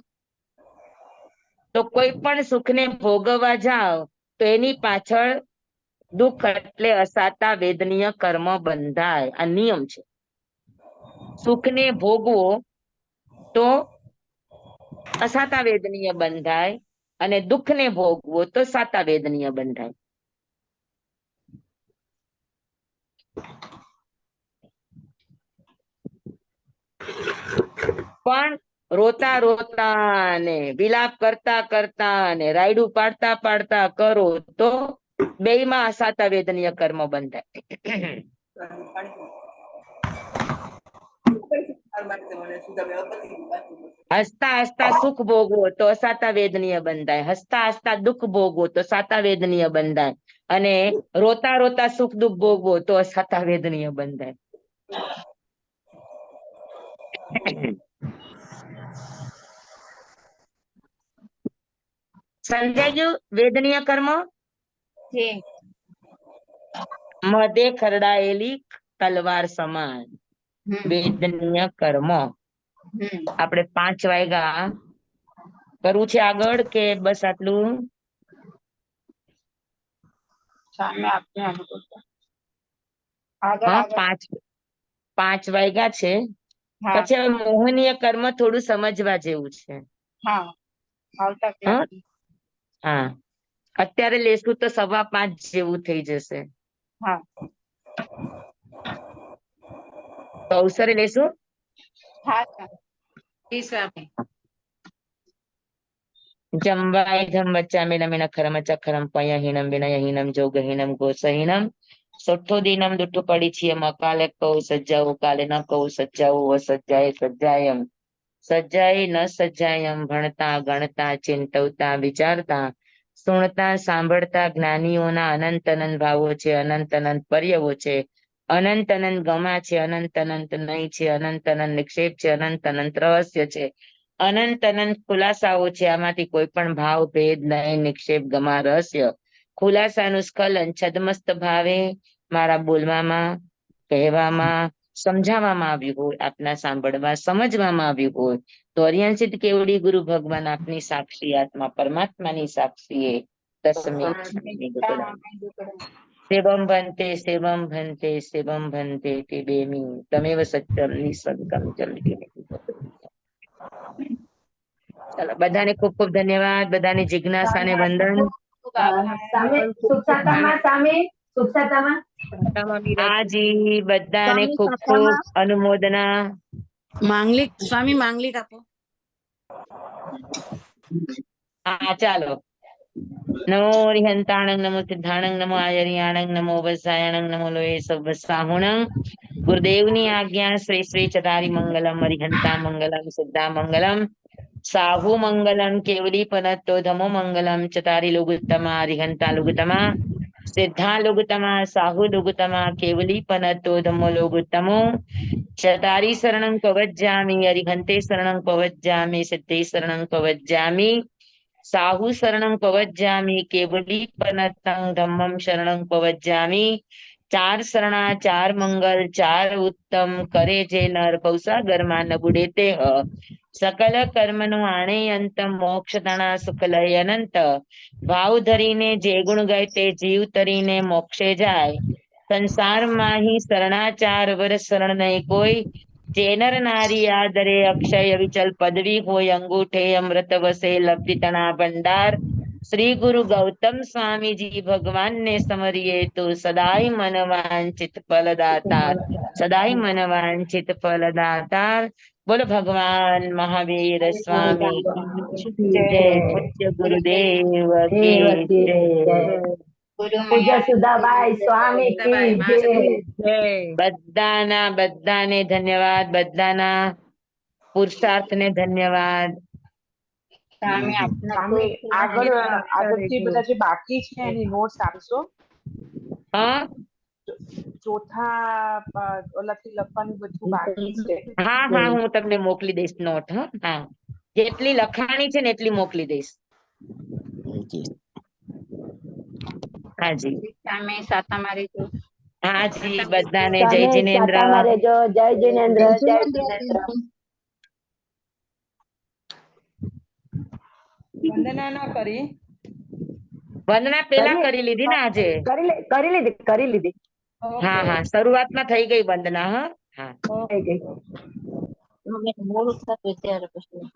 તો કોઈ પણ સુખને ભોગવવા જાઓ તો એની પાછળ દુઃખ એટલે અસાતા વેદનીય કર્મ બંધાય. આ નિયમ છે. સુખને ભોગવો તો અસાતા વેદનીય બંધાય, અને દુઃખને ભોગવો તો સાતા વેદનીય બંધાય. પણ રોતા રોતા ને વિલાપ કરતા કરતા ને રાયડું પાડતા પાડતા કરો તો બેયમાં અસાતા વેદનીય કર્મ બંધાય. હસતા હસતા સુખ ભોગવો તો અસાતા વેદનીય બંધાય, હસતા હસતા દુઃખ ભોગવો તો સાતા વેદનીય બંધાય, અને રોતા રોતા સુખ દુઃખ ભોગવો તો અસાતા વેદનીય બંધાય. સમજાઈ ગયું? વેદનીય કર્મ મધે ખરડાયેલી તલવાર સમાન. વેદનીય કર્મ. આપણે 5 વાગ્યા કરવું છે આગળ કે બસ આટલું? હા, 5 વાગ્યા છે. પછી હવે મોહનીય કર્મ થોડું સમજવા જેવું છે. હા, અત્યારે લેશું તો 5:15 જેવું થઈ જશે. તો અવસરે લેશું. જમવાય ધમ વચ્ચામી નમીન ખરમ ચખરમ પય હીનમ વિનય હીનમ જોગ હીનમ ગોસ હીનમ સોઠો દિનમ દુઠ્ઠું પડી છીએ કાલે કહું સજ્જાવું કાલે ન કહું સજ્જાવું સજ્જાય સજ્જાયમ સજ્જાય ન સજ્જાયમ ભણતા ગણતા ચિંતવતા વિચારતા સુણતા સાંભળતા જ્ઞાનીઓના અનંત અનંત ભાવો છે, અનંત અનંત પર્યવો છે, અનંત અનંત ગમા છે, અનંત અનંત નહીં છે, અનંત અનંત નિક્ષેપ છે, અનંત અનંત રહસ્ય છે, અનંત અનંત ખુલાસાઓ છે. આમાંથી કોઈ પણ ભાવ ભેદ નહીં, નિક્ષેપ ગમા રહસ્ય ખુલાસાનું સ્ખલન છદમસ્ત ભાવે મારા બોલવામાં, કહેવામાં, સમજાવવામાં આવ્યું હોય, આપના સાંભળવા સમજવામાં આવ્યું હોય તો અરિયંસિત કેવડી ગુરુ ભગવાન આપની સાક્ષી આત્મા પરમાત્માની સાક્ષીએ તસ્મે સેવમ ભંતે સેવમ ભંતે સેવમ ભંતે તે બેમી તમેવ સત્યમ નિસંકમ જલ્દી. ચાલો બધાને ખૂબ ખૂબ ધન્યવાદ. બધાની જિજ્ઞાસાને વંદન. હાજી બધાને ખૂબ ખૂબ અનુમોદના.
માંગલિક સ્વામી માંગલિક આપો.
હા ચાલો. નમો હરિહંતાણંગ નમો સિદ્ધાણંગ નમો આયરિયાણંગ નમો વસાયણંગ નમો લોહે સવસાહુણંગ. ગુરુદેવની આજ્ઞા શ્રી શ્રી ચતારી મંગલમ હરિહંતા મંગલમ સિદ્ધા મંગલમ સાહુ મંગલમ કેવડી પનત્તો ધમો મંગલમ ચતારી લુગુત્તમા હરિહંતા લુગુત્તમા સિદ્ધા લુગુત્તમા સાહુ લુગુત્તમા કેવલી પનત્તો ધમો લુગુત્તમો ચતારી શરણં પવજ્જામિ હરિહંતે શરણં પવજ્જામિ સિદ્ધે શરણં પવજ્જામિ સાહુ શરણં પવજ્જામિ કેવલી પનત્તં ધમ્મં શરણં પવજ્જામિ. ચાર શરણા ચાર મંગલ ચાર ઉત્તમ કરે જે નર પૌસાગરમાં ન બુડે તે સકલ કર્મનો આણે અંત મોક્ષ તણા સુખલય અનંત. ભાવ ધરીને જે ગુણ ગાય તે જીવ તરીને મોક્ષે જાય. સંસારમાં અહીં શરણાચાર વર શરણ નહીં કોઈ. જે નર નારી આદરે અક્ષય અવિચલ પદવી હોય અંગૂઠે અમૃત વસે લબ્ધિ તણા ભંડાર. શ્રી ગુરુ ગૌતમ સ્વામીજી ભગવાન ને સમરીએ તો સદાય મન વાંચિત ફલદાતાર, સદાય મન વાંચિત ફલદાતાર. બોલો ભગવાન મહાવીર સ્વામી જય. પૂજ્ય ગુરુદેવ કી જય.
પૂજ્ય સુધાબાઈ સ્વામી કી જય.
બધાને ધન્યવાદ. બધાના પુરુષાર્થને ધન્યવાદ.
આગળથી બધા જે બાકી છે એની નોટ્સ આપશો.
હા
ચોથા ઓલાથી લખવાનું બધું બાકી છે.
હા હા હું તમને મોકલી દઈશ નોટ. હા જેટલી લખાણી છે ને એટલી મોકલી દઈશ. હાજી
તમે સાતા મારી જો.
હાજી બધાને જય
તમે
જિનેન્દ્ર.
સાતામાં રહેજો. જય જિનેન્દ્ર. જય જિનેન્દ્ર.
વંદના ન કરી.
વંદના પેલા કરી લીધી ને આજે.
કરી લીધી.
હા હા શરૂઆતમાં થઈ ગઈ વંદના. હા
થઈ ગઈ.
મોડું થતું ત્યારે પછી